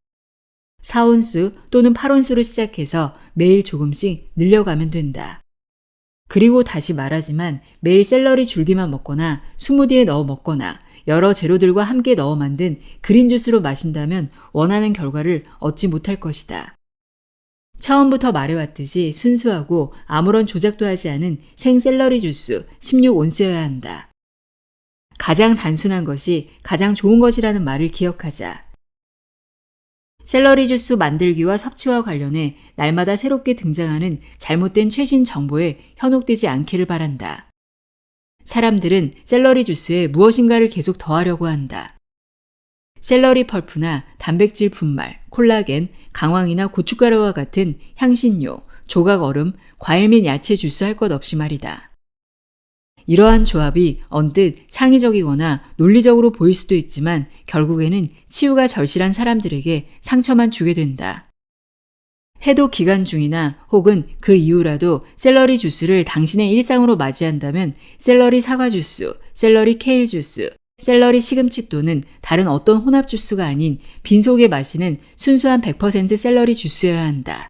[SPEAKER 1] 4온스 또는 8온스로 시작해서 매일 조금씩 늘려가면 된다. 그리고 다시 말하지만 매일 샐러리 줄기만 먹거나 스무디에 넣어 먹거나 여러 재료들과 함께 넣어 만든 그린 주스로 마신다면 원하는 결과를 얻지 못할 것이다. 처음부터 말해왔듯이 순수하고 아무런 조작도 하지 않은 생 샐러리 주스 16온스여야 한다. 가장 단순한 것이 가장 좋은 것이라는 말을 기억하자. 샐러리 주스 만들기와 섭취와 관련해 날마다 새롭게 등장하는 잘못된 최신 정보에 현혹되지 않기를 바란다. 사람들은 샐러리 주스에 무엇인가를 계속 더하려고 한다. 샐러리 펄프나 단백질 분말, 콜라겐, 강황이나 고춧가루와 같은 향신료, 조각 얼음, 과일 및 야채 주스 할 것 없이 말이다. 이러한 조합이 언뜻 창의적이거나 논리적으로 보일 수도 있지만 결국에는 치유가 절실한 사람들에게 상처만 주게 된다. 해독 기간 중이나 혹은 그 이후라도 샐러리 주스를 당신의 일상으로 맞이한다면 샐러리 사과 주스, 샐러리 케일 주스, 샐러리 시금치 또는 다른 어떤 혼합 주스가 아닌 빈속에 마시는 순수한 100% 샐러리 주스여야 한다.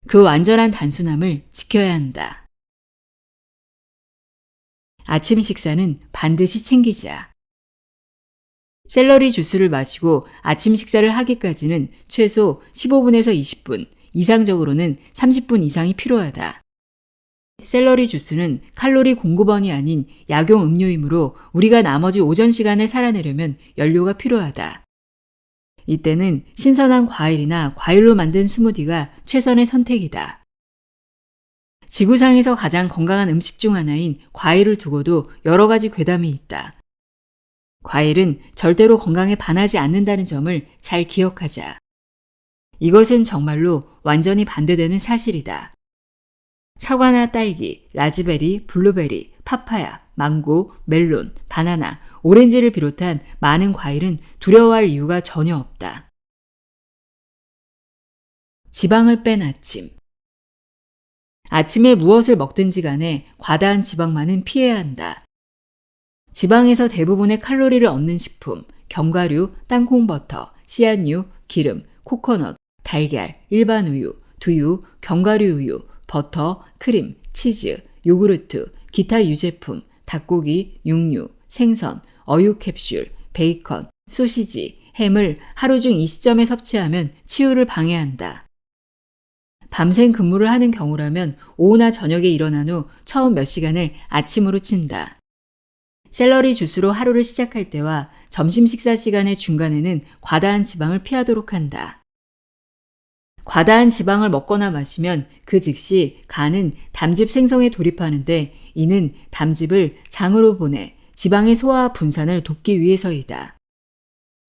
[SPEAKER 1] 그 완전한 단순함을 지켜야 한다. 아침 식사는 반드시 챙기자. 샐러리 주스를 마시고 아침 식사를 하기까지는 최소 15분에서 20분, 이상적으로는 30분 이상이 필요하다. 샐러리 주스는 칼로리 공급원이 아닌 약용 음료이므로 우리가 나머지 오전 시간을 살아내려면 연료가 필요하다. 이때는 신선한 과일이나 과일로 만든 스무디가 최선의 선택이다. 지구상에서 가장 건강한 음식 중 하나인 과일을 두고도 여러 가지 괴담이 있다. 과일은 절대로 건강에 반하지 않는다는 점을 잘 기억하자. 이것은 정말로 완전히 반대되는 사실이다. 사과나 딸기, 라즈베리, 블루베리, 파파야, 망고, 멜론, 바나나, 오렌지를 비롯한 많은 과일은 두려워할 이유가 전혀 없다. 지방을 뺀 아침. 아침에 무엇을 먹든지 간에 과다한 지방만은 피해야 한다. 지방에서 대부분의 칼로리를 얻는 식품, 견과류, 땅콩버터, 씨앗류, 기름, 코코넛, 달걀, 일반 우유, 두유, 견과류 우유, 버터, 크림, 치즈, 요구르트, 기타 유제품, 닭고기, 육류, 생선, 어육 캡슐, 베이컨, 소시지, 햄을 하루 중 이 시점에 섭취하면 치유를 방해한다. 밤샘 근무를 하는 경우라면 오후나 저녁에 일어난 후 처음 몇 시간을 아침으로 친다. 샐러리 주스로 하루를 시작할 때와 점심 식사 시간의 중간에는 과다한 지방을 피하도록 한다. 과다한 지방을 먹거나 마시면 그 즉시 간은 담즙 생성에 돌입하는데 이는 담즙을 장으로 보내 지방의 소화 분산을 돕기 위해서이다.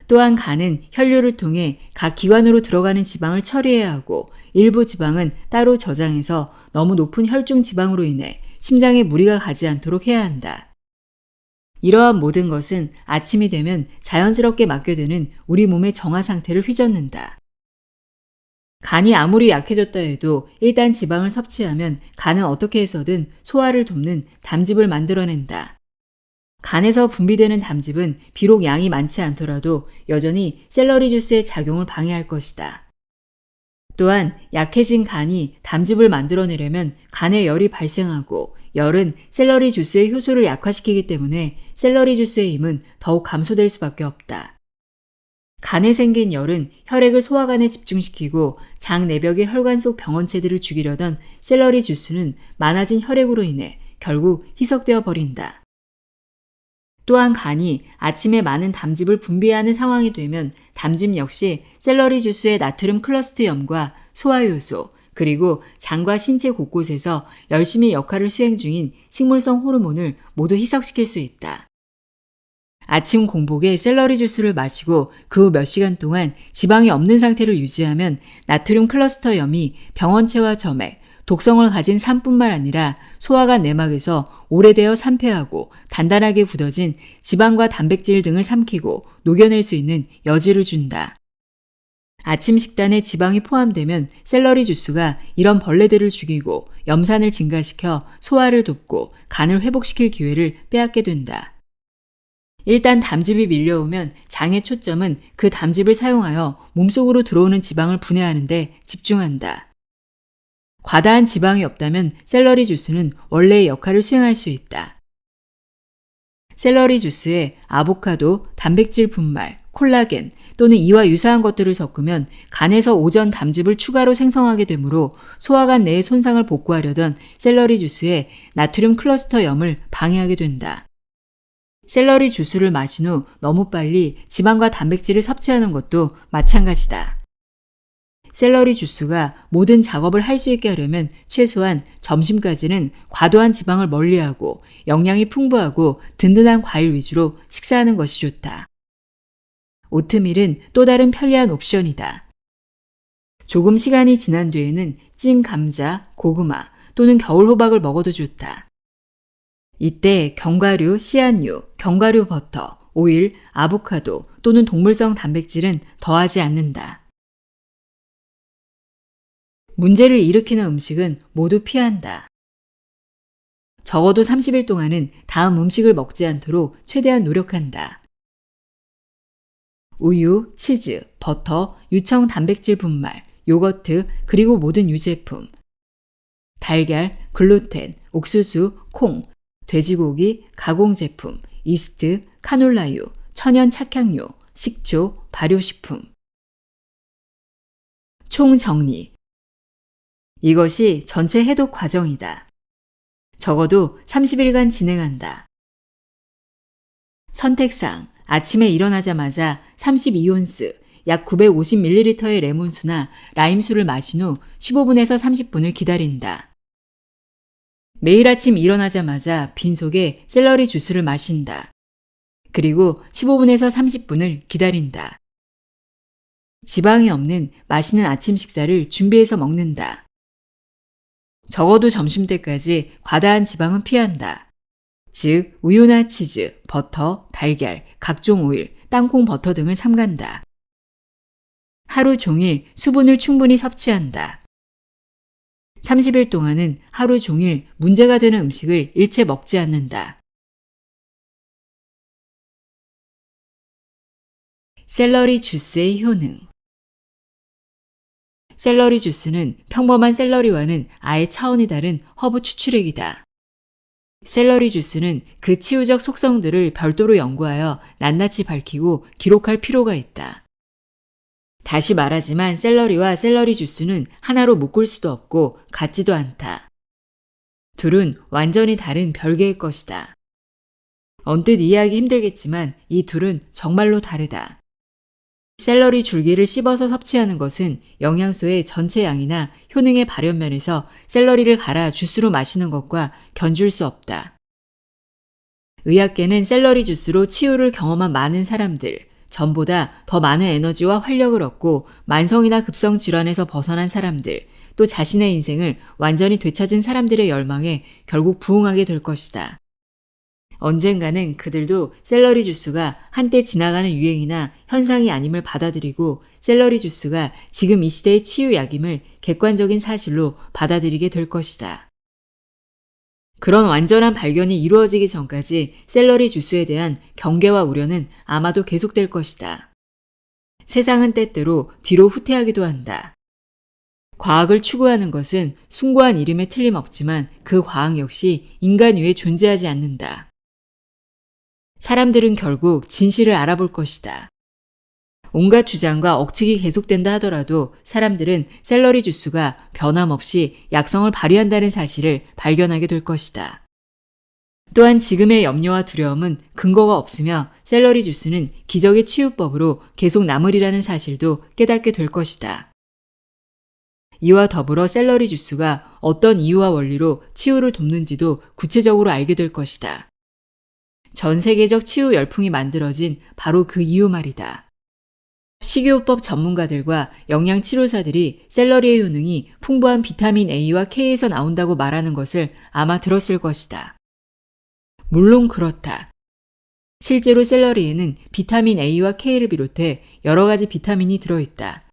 [SPEAKER 1] 또한 간은 혈류를 통해 각 기관으로 들어가는 지방을 처리해야 하고 일부 지방은 따로 저장해서 너무 높은 혈중 지방으로 인해 심장에 무리가 가지 않도록 해야 한다. 이러한 모든 것은 아침이 되면 자연스럽게 맡겨두는 우리 몸의 정화 상태를 휘젓는다. 간이 아무리 약해졌다 해도 일단 지방을 섭취하면 간은 어떻게 해서든 소화를 돕는 담즙을 만들어낸다. 간에서 분비되는 담즙은 비록 양이 많지 않더라도 여전히 샐러리 주스의 작용을 방해할 것이다. 또한 약해진 간이 담즙을 만들어내려면 간에 열이 발생하고 열은 샐러리 주스의 효소를 약화시키기 때문에 샐러리 주스의 힘은 더욱 감소될 수밖에 없다. 간에 생긴 열은 혈액을 소화관에 집중시키고 장 내벽의 혈관 속 병원체들을 죽이려던 샐러리 주스는 많아진 혈액으로 인해 결국 희석되어 버린다. 또한 간이 아침에 많은 담즙을 분비하는 상황이 되면 담즙 역시 샐러리 주스의 나트륨 클러스트염과 소화효소, 그리고 장과 신체 곳곳에서 열심히 역할을 수행 중인 식물성 호르몬을 모두 희석시킬 수 있다. 아침 공복에 샐러리 주스를 마시고 그 후 몇 시간 동안 지방이 없는 상태를 유지하면 나트륨 클러스터염이 병원체와 점액, 독성을 가진 산뿐만 아니라 소화관 내막에서 오래되어 산패하고 단단하게 굳어진 지방과 단백질 등을 삼키고 녹여낼 수 있는 여지를 준다. 아침 식단에 지방이 포함되면 샐러리 주스가 이런 벌레들을 죽이고 염산을 증가시켜 소화를 돕고 간을 회복시킬 기회를 빼앗게 된다. 일단 담즙이 밀려오면 장의 초점은 그 담즙을 사용하여 몸속으로 들어오는 지방을 분해하는 데 집중한다. 과다한 지방이 없다면 샐러리 주스는 원래의 역할을 수행할 수 있다. 샐러리 주스에 아보카도, 단백질 분말, 콜라겐 또는 이와 유사한 것들을 섞으면 간에서 오전 담즙을 추가로 생성하게 되므로 소화관 내의 손상을 복구하려던 샐러리 주스의 나트륨 클러스터염을 방해하게 된다. 샐러리 주스를 마신 후 너무 빨리 지방과 단백질을 섭취하는 것도 마찬가지다. 샐러리 주스가 모든 작업을 할 수 있게 하려면 최소한 점심까지는 과도한 지방을 멀리하고 영양이 풍부하고 든든한 과일 위주로 식사하는 것이 좋다. 오트밀은 또 다른 편리한 옵션이다. 조금 시간이 지난 뒤에는 찐 감자, 고구마 또는 겨울 호박을 먹어도 좋다. 이때 견과류, 씨앗류, 견과류 버터, 오일, 아보카도 또는 동물성 단백질은 더하지 않는다. 문제를 일으키는 음식은 모두 피한다. 적어도 30일 동안은 다음 음식을 먹지 않도록 최대한 노력한다. 우유, 치즈, 버터, 유청 단백질 분말, 요거트, 그리고 모든 유제품, 달걀, 글루텐, 옥수수, 콩, 돼지고기, 가공제품, 이스트, 카놀라유, 천연 착향료, 식초, 발효식품. 총정리. 이것이 전체 해독 과정이다. 적어도 30일간 진행한다. 선택사항. 아침에 일어나자마자 32온스, 약 950ml의 레몬수나 라임수를 마신 후 15분에서 30분을 기다린다. 매일 아침 일어나자마자 빈속에 샐러리 주스를 마신다. 그리고 15분에서 30분을 기다린다. 지방이 없는 맛있는 아침 식사를 준비해서 먹는다. 적어도 점심때까지 과다한 지방은 피한다. 즉, 우유나 치즈, 버터, 달걀, 각종 오일, 땅콩 버터 등을 삼간다. 하루 종일 수분을 충분히 섭취한다. 30일 동안은 하루 종일 문제가 되는 음식을 일체 먹지 않는다. 샐러리 주스의 효능. 샐러리 주스는 평범한 샐러리와는 아예 차원이 다른 허브 추출액이다. 샐러리 주스는 그 치유적 속성들을 별도로 연구하여 낱낱이 밝히고 기록할 필요가 있다. 다시 말하지만 샐러리와 샐러리 주스는 하나로 묶을 수도 없고 같지도 않다. 둘은 완전히 다른 별개의 것이다. 언뜻 이해하기 힘들겠지만 이 둘은 정말로 다르다. 샐러리 줄기를 씹어서 섭취하는 것은 영양소의 전체 양이나 효능의 발현면에서 샐러리를 갈아 주스로 마시는 것과 견줄 수 없다. 의학계는 샐러리 주스로 치유를 경험한 많은 사람들, 전보다 더 많은 에너지와 활력을 얻고 만성이나 급성 질환에서 벗어난 사람들, 또 자신의 인생을 완전히 되찾은 사람들의 열망에 결국 부응하게 될 것이다. 언젠가는 그들도 샐러리 주스가 한때 지나가는 유행이나 현상이 아님을 받아들이고 샐러리 주스가 지금 이 시대의 치유약임을 객관적인 사실로 받아들이게 될 것이다. 그런 완전한 발견이 이루어지기 전까지 샐러리 주스에 대한 경계와 우려는 아마도 계속될 것이다. 세상은 때때로 뒤로 후퇴하기도 한다. 과학을 추구하는 것은 숭고한 이름에 틀림없지만 그 과학 역시 인간 위에 존재하지 않는다. 사람들은 결국 진실을 알아볼 것이다. 온갖 주장과 억측이 계속된다 하더라도 사람들은 샐러리 주스가 변함없이 약성을 발휘한다는 사실을 발견하게 될 것이다. 또한 지금의 염려와 두려움은 근거가 없으며 샐러리 주스는 기적의 치유법으로 계속 남으리라는 사실도 깨닫게 될 것이다. 이와 더불어 샐러리 주스가 어떤 이유와 원리로 치유를 돕는지도 구체적으로 알게 될 것이다. 전 세계적 치유 열풍이 만들어진 바로 그 이유 말이다. 식이요법 전문가들과 영양치료사들이 샐러리의 효능이 풍부한 비타민 A와 K에서 나온다고 말하는 것을 아마 들었을 것이다. 물론 그렇다. 실제로 샐러리에는 비타민 A와 K를 비롯해 여러 가지 비타민이 들어있다.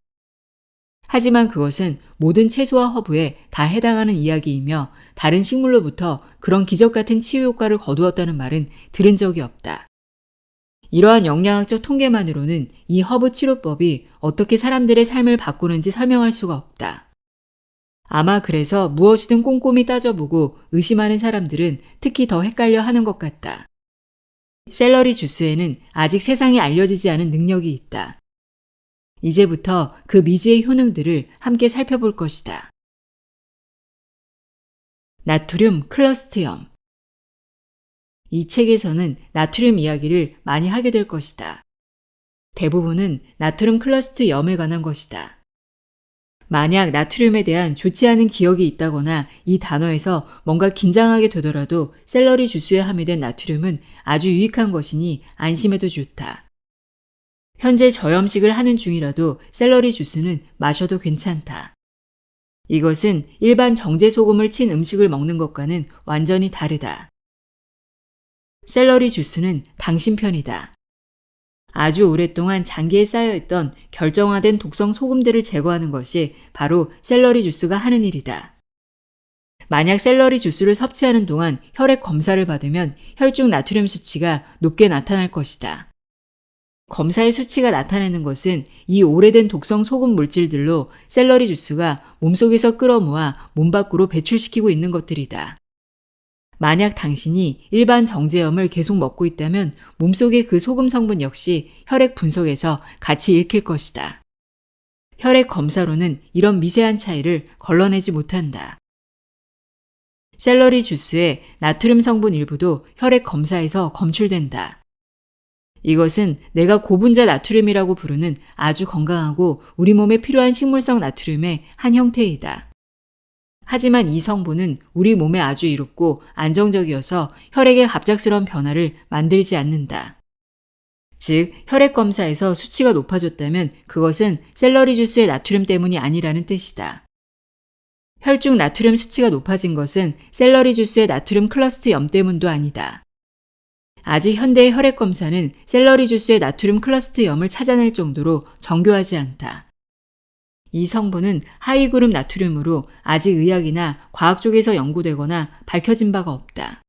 [SPEAKER 1] 하지만 그것은 모든 채소와 허브에 다 해당하는 이야기이며 다른 식물로부터 그런 기적 같은 치유 효과를 거두었다는 말은 들은 적이 없다. 이러한 영양학적 통계만으로는 이 허브 치료법이 어떻게 사람들의 삶을 바꾸는지 설명할 수가 없다. 아마 그래서 무엇이든 꼼꼼히 따져보고 의심하는 사람들은 특히 더 헷갈려 하는 것 같다. 샐러리 주스에는 아직 세상에 알려지지 않은 능력이 있다. 이제부터 그 미지의 효능들을 함께 살펴볼 것이다. 나트륨 클러스트염. 이 책에서는 나트륨 이야기를 많이 하게 될 것이다. 대부분은 나트륨 클러스트염에 관한 것이다. 만약 나트륨에 대한 좋지 않은 기억이 있다거나 이 단어에서 뭔가 긴장하게 되더라도 샐러리 주스에 함유된 나트륨은 아주 유익한 것이니 안심해도 좋다. 현재 저염식을 하는 중이라도 샐러리 주스는 마셔도 괜찮다. 이것은 일반 정제 소금을 친 음식을 먹는 것과는 완전히 다르다. 샐러리 주스는 당신 편이다. 아주 오랫동안 장기에 쌓여있던 결정화된 독성 소금들을 제거하는 것이 바로 샐러리 주스가 하는 일이다. 만약 샐러리 주스를 섭취하는 동안 혈액 검사를 받으면 혈중 나트륨 수치가 높게 나타날 것이다. 검사의 수치가 나타내는 것은 이 오래된 독성 소금 물질들로 샐러리 주스가 몸속에서 끌어모아 몸 밖으로 배출시키고 있는 것들이다. 만약 당신이 일반 정제염을 계속 먹고 있다면 몸속의 그 소금 성분 역시 혈액 분석에서 같이 읽힐 것이다. 혈액 검사로는 이런 미세한 차이를 걸러내지 못한다. 샐러리 주스의 나트륨 성분 일부도 혈액 검사에서 검출된다. 이것은 내가 고분자 나트륨이라고 부르는 아주 건강하고 우리 몸에 필요한 식물성 나트륨의 한 형태이다. 하지만 이 성분은 우리 몸에 아주 이롭고 안정적이어서 혈액의 갑작스러운 변화를 만들지 않는다. 즉, 혈액 검사에서 수치가 높아졌다면 그것은 샐러리 주스의 나트륨 때문이 아니라는 뜻이다. 혈중 나트륨 수치가 높아진 것은 샐러리 주스의 나트륨 클러스트염 때문도 아니다. 아직 현대의 혈액 검사는 샐러리 주스의 나트륨 클러스트염을 찾아낼 정도로 정교하지 않다. 이 성분은 하이그룹 나트륨으로 아직 의학이나 과학 쪽에서 연구되거나 밝혀진 바가 없다.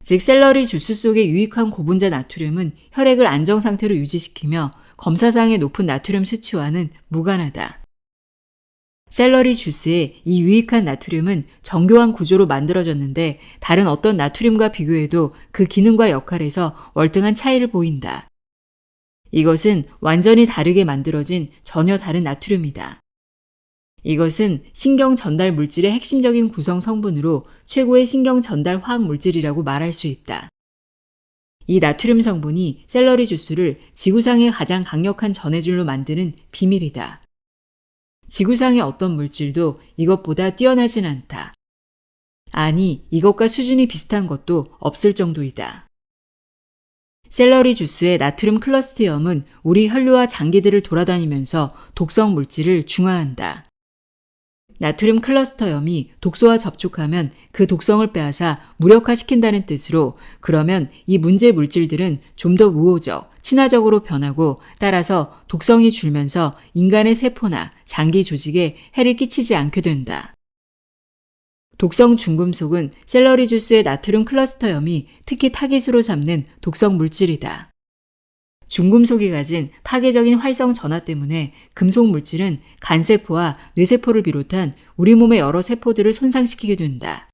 [SPEAKER 1] 즉 샐러리 주스 속의 유익한 고분자 나트륨은 혈액을 안정 상태로 유지시키며 검사상의 높은 나트륨 수치와는 무관하다. 샐러리 주스의 이 유익한 나트륨은 정교한 구조로 만들어졌는데 다른 어떤 나트륨과 비교해도 그 기능과 역할에서 월등한 차이를 보인다. 이것은 완전히 다르게 만들어진 전혀 다른 나트륨이다. 이것은 신경 전달 물질의 핵심적인 구성 성분으로 최고의 신경 전달 화학 물질이라고 말할 수 있다. 이 나트륨 성분이 샐러리 주스를 지구상의 가장 강력한 전해질로 만드는 비밀이다. 지구상의 어떤 물질도 이것보다 뛰어나진 않다. 아니, 이것과 수준이 비슷한 것도 없을 정도이다. 샐러리 주스의 나트륨 클러스트염은 우리 혈류와 장기들을 돌아다니면서 독성 물질을 중화한다. 나트륨 클러스터염이 독소와 접촉하면 그 독성을 빼앗아 무력화시킨다는 뜻으로, 그러면 이 문제 물질들은 좀 더 우호적, 친화적으로 변하고 따라서 독성이 줄면서 인간의 세포나 장기 조직에 해를 끼치지 않게 된다. 독성 중금속은 샐러리 주스의 나트륨 클러스터염이 특히 타깃으로 삼는 독성 물질이다. 중금속이 가진 파괴적인 활성 전하 때문에 금속 물질은 간세포와 뇌세포를 비롯한 우리 몸의 여러 세포들을 손상시키게 된다.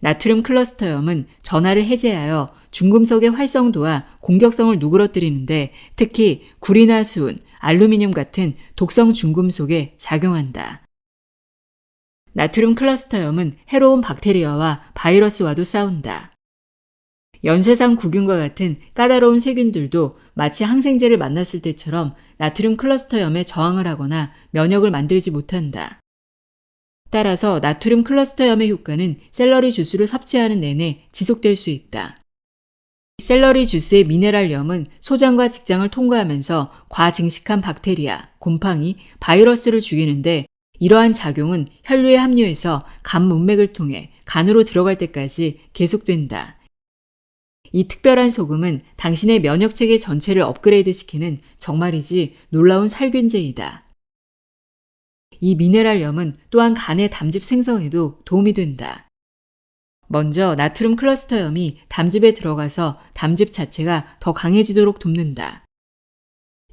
[SPEAKER 1] 나트륨 클러스터염은 전하를 해제하여 중금속의 활성도와 공격성을 누그러뜨리는데 특히 구리나 수은, 알루미늄 같은 독성 중금속에 작용한다. 나트륨 클러스터염은 해로운 박테리아와 바이러스와도 싸운다. 연쇄상 구균과 같은 까다로운 세균들도 마치 항생제를 만났을 때처럼 나트륨 클러스터염에 저항을 하거나 면역을 만들지 못한다. 따라서 나트륨 클러스터염의 효과는 샐러리 주스를 섭취하는 내내 지속될 수 있다. 샐러리 주스의 미네랄염은 소장과 직장을 통과하면서 과증식한 박테리아, 곰팡이, 바이러스를 죽이는데 이러한 작용은 혈류에 함유해서 간 문맥을 통해 간으로 들어갈 때까지 계속된다. 이 특별한 소금은 당신의 면역체계 전체를 업그레이드시키는 정말이지 놀라운 살균제이다. 이 미네랄염은 또한 간의 담즙 생성에도 도움이 된다. 먼저 나트륨 클러스터염이 담즙에 들어가서 담즙 자체가 더 강해지도록 돕는다.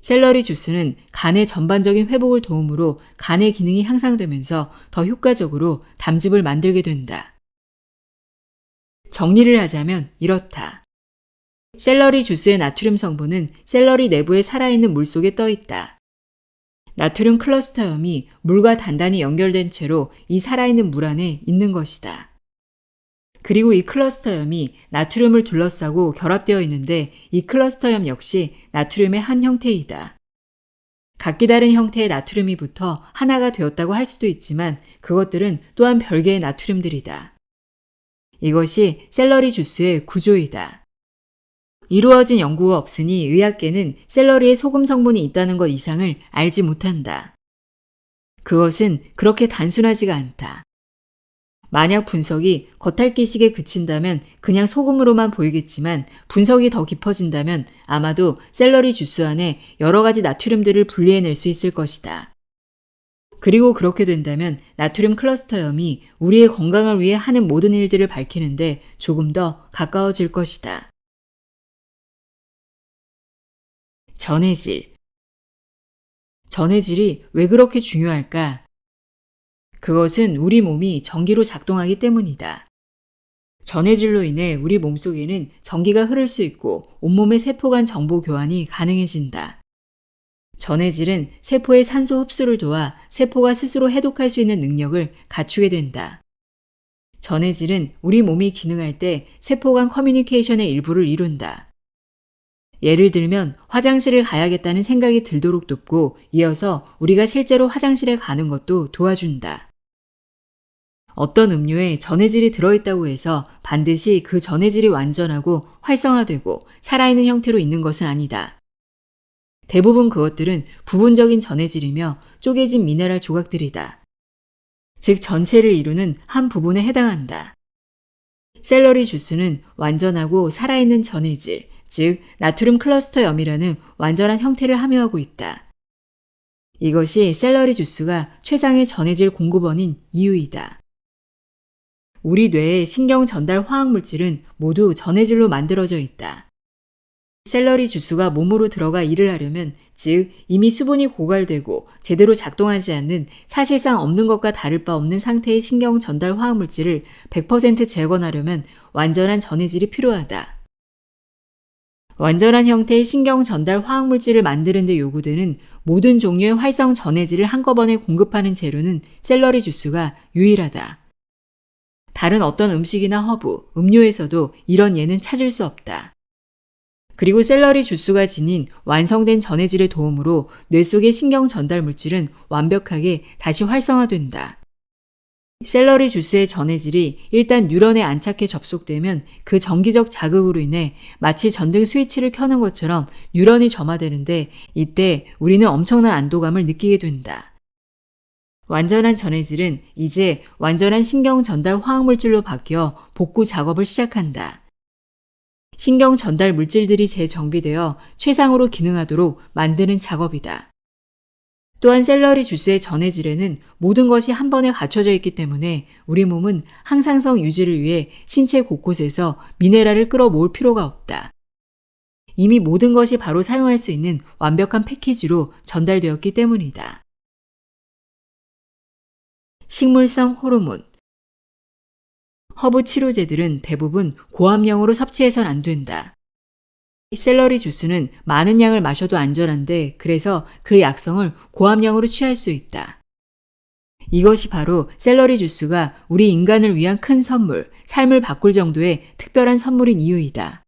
[SPEAKER 1] 샐러리 주스는 간의 전반적인 회복을 도움으로 간의 기능이 향상되면서 더 효과적으로 담즙을 만들게 된다. 정리를 하자면 이렇다. 샐러리 주스의 나트륨 성분은 샐러리 내부에 살아있는 물 속에 떠 있다. 나트륨 클러스터염이 물과 단단히 연결된 채로 이 살아있는 물 안에 있는 것이다. 그리고 이 클러스터염이 나트륨을 둘러싸고 결합되어 있는데 이 클러스터염 역시 나트륨의 한 형태이다. 각기 다른 형태의 나트륨이 붙어 하나가 되었다고 할 수도 있지만 그것들은 또한 별개의 나트륨들이다. 이것이 샐러리 주스의 구조이다. 이루어진 연구가 없으니 의학계는 샐러리에 소금 성분이 있다는 것 이상을 알지 못한다. 그것은 그렇게 단순하지가 않다. 만약 분석이 겉핥기식에 그친다면 그냥 소금으로만 보이겠지만 분석이 더 깊어진다면 아마도 샐러리 주스 안에 여러 가지 나트륨들을 분리해낼 수 있을 것이다. 그리고 그렇게 된다면 나트륨 클러스터염이 우리의 건강을 위해 하는 모든 일들을 밝히는데 조금 더 가까워질 것이다. 전해질. 전해질이 왜 그렇게 중요할까? 그것은 우리 몸이 전기로 작동하기 때문이다. 전해질로 인해 우리 몸속에는 전기가 흐를 수 있고 온몸의 세포 간 정보 교환이 가능해진다. 전해질은 세포의 산소 흡수를 도와 세포가 스스로 해독할 수 있는 능력을 갖추게 된다. 전해질은 우리 몸이 기능할 때 세포 간 커뮤니케이션의 일부를 이룬다. 예를 들면 화장실을 가야겠다는 생각이 들도록 돕고 이어서 우리가 실제로 화장실에 가는 것도 도와준다. 어떤 음료에 전해질이 들어있다고 해서 반드시 그 전해질이 완전하고 활성화되고 살아있는 형태로 있는 것은 아니다. 대부분 그것들은 부분적인 전해질이며 쪼개진 미네랄 조각들이다. 즉 전체를 이루는 한 부분에 해당한다. 샐러리 주스는 완전하고 살아있는 전해질, 즉 나트륨 클러스터염이라는 완전한 형태를 함유하고 있다. 이것이 샐러리 주스가 최상의 전해질 공급원인 이유이다. 우리 뇌의 신경 전달 화학물질은 모두 전해질로 만들어져 있다. 샐러리 주스가 몸으로 들어가 일을 하려면 즉 이미 수분이 고갈되고 제대로 작동하지 않는 사실상 없는 것과 다를 바 없는 상태의 신경 전달 화학물질을 100% 재건하려면 완전한 전해질이 필요하다. 완전한 형태의 신경 전달 화학물질을 만드는 데 요구되는 모든 종류의 활성 전해질을 한꺼번에 공급하는 재료는 샐러리 주스가 유일하다. 다른 어떤 음식이나 허브, 음료에서도 이런 예는 찾을 수 없다. 그리고 샐러리 주스가 지닌 완성된 전해질의 도움으로 뇌 속의 신경 전달 물질은 완벽하게 다시 활성화된다. 샐러리 주스의 전해질이 일단 뉴런에 안착해 접속되면 그 정기적 자극으로 인해 마치 전등 스위치를 켜는 것처럼 뉴런이 점화되는데 이때 우리는 엄청난 안도감을 느끼게 된다. 완전한 전해질은 이제 완전한 신경 전달 화학물질로 바뀌어 복구 작업을 시작한다. 신경 전달 물질들이 재정비되어 최상으로 기능하도록 만드는 작업이다. 또한 샐러리 주스의 전해질에는 모든 것이 한 번에 갖춰져 있기 때문에 우리 몸은 항상성 유지를 위해 신체 곳곳에서 미네랄을 끌어모을 필요가 없다. 이미 모든 것이 바로 사용할 수 있는 완벽한 패키지로 전달되었기 때문이다. 식물성 호르몬. 허브 치료제들은 대부분 고함량으로 섭취해선 안 된다. 샐러리 주스는 많은 양을 마셔도 안전한데 그래서 그 약성을 고함량으로 취할 수 있다. 이것이 바로 샐러리 주스가 우리 인간을 위한 큰 선물, 삶을 바꿀 정도의 특별한 선물인 이유이다.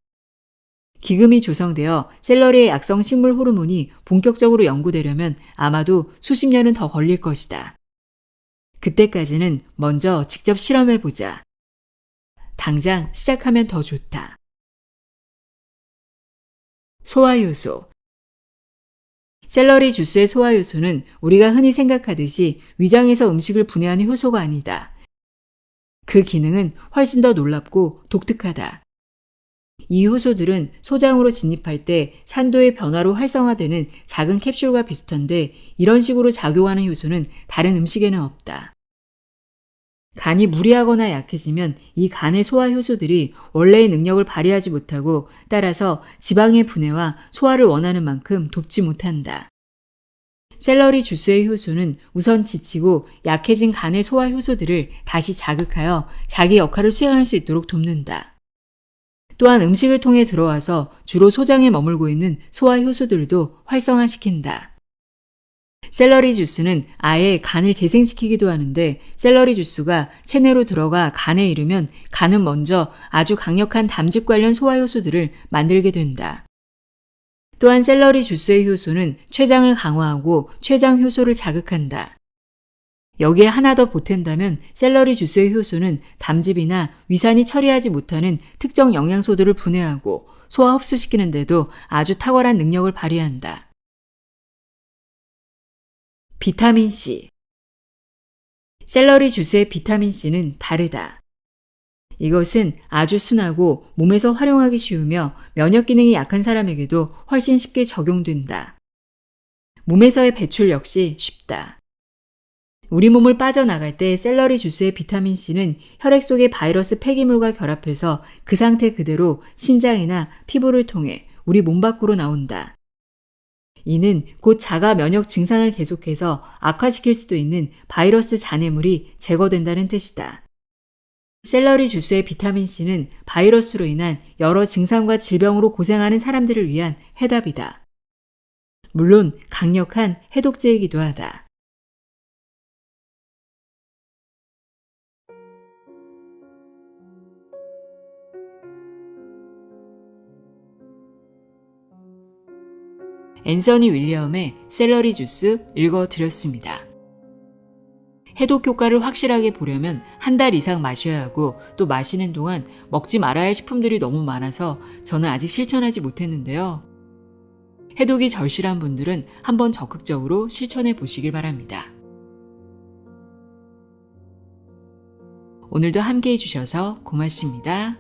[SPEAKER 1] 기금이 조성되어 샐러리의 약성 식물 호르몬이 본격적으로 연구되려면 아마도 수십 년은 더 걸릴 것이다. 그때까지는 먼저 직접 실험해보자. 당장 시작하면 더 좋다. 소화효소. 샐러리 주스의 소화효소는 우리가 흔히 생각하듯이 위장에서 음식을 분해하는 효소가 아니다. 그 기능은 훨씬 더 놀랍고 독특하다. 이 효소들은 소장으로 진입할 때 산도의 변화로 활성화되는 작은 캡슐과 비슷한데 이런 식으로 작용하는 효소는 다른 음식에는 없다. 간이 무리하거나 약해지면 이 간의 소화 효소들이 원래의 능력을 발휘하지 못하고 따라서 지방의 분해와 소화를 원하는 만큼 돕지 못한다. 샐러리 주스의 효소는 우선 지치고 약해진 간의 소화 효소들을 다시 자극하여 자기 역할을 수행할 수 있도록 돕는다. 또한 음식을 통해 들어와서 주로 소장에 머물고 있는 소화 효소들도 활성화시킨다. 샐러리 주스는 아예 간을 재생시키기도 하는데 샐러리 주스가 체내로 들어가 간에 이르면 간은 먼저 아주 강력한 담즙 관련 소화효소들을 만들게 된다. 또한 샐러리 주스의 효소는 췌장을 강화하고 췌장 효소를 자극한다. 여기에 하나 더 보탠다면 샐러리 주스의 효소는 담즙이나 위산이 처리하지 못하는 특정 영양소들을 분해하고 소화 흡수시키는 데도 아주 탁월한 능력을 발휘한다. 비타민C. 샐러리 주스의 비타민C는 다르다. 이것은 아주 순하고 몸에서 활용하기 쉬우며 면역 기능이 약한 사람에게도 훨씬 쉽게 적용된다. 몸에서의 배출 역시 쉽다. 우리 몸을 빠져나갈 때 샐러리 주스의 비타민C는 혈액 속의 바이러스 폐기물과 결합해서 그 상태 그대로 신장이나 피부를 통해 우리 몸 밖으로 나온다. 이는 곧 자가 면역 증상을 계속해서 악화시킬 수도 있는 바이러스 잔해물이 제거된다는 뜻이다. 샐러리 주스의 비타민C는 바이러스로 인한 여러 증상과 질병으로 고생하는 사람들을 위한 해답이다. 물론 강력한 해독제이기도 하다. 앤서니 윌리엄의 샐러리 주스 읽어드렸습니다. 해독 효과를 확실하게 보려면 한 달 이상 마셔야 하고 또 마시는 동안 먹지 말아야 할 식품들이 너무 많아서 저는 아직 실천하지 못했는데요. 해독이 절실한 분들은 한번 적극적으로 실천해 보시길 바랍니다. 오늘도 함께 해주셔서 고맙습니다.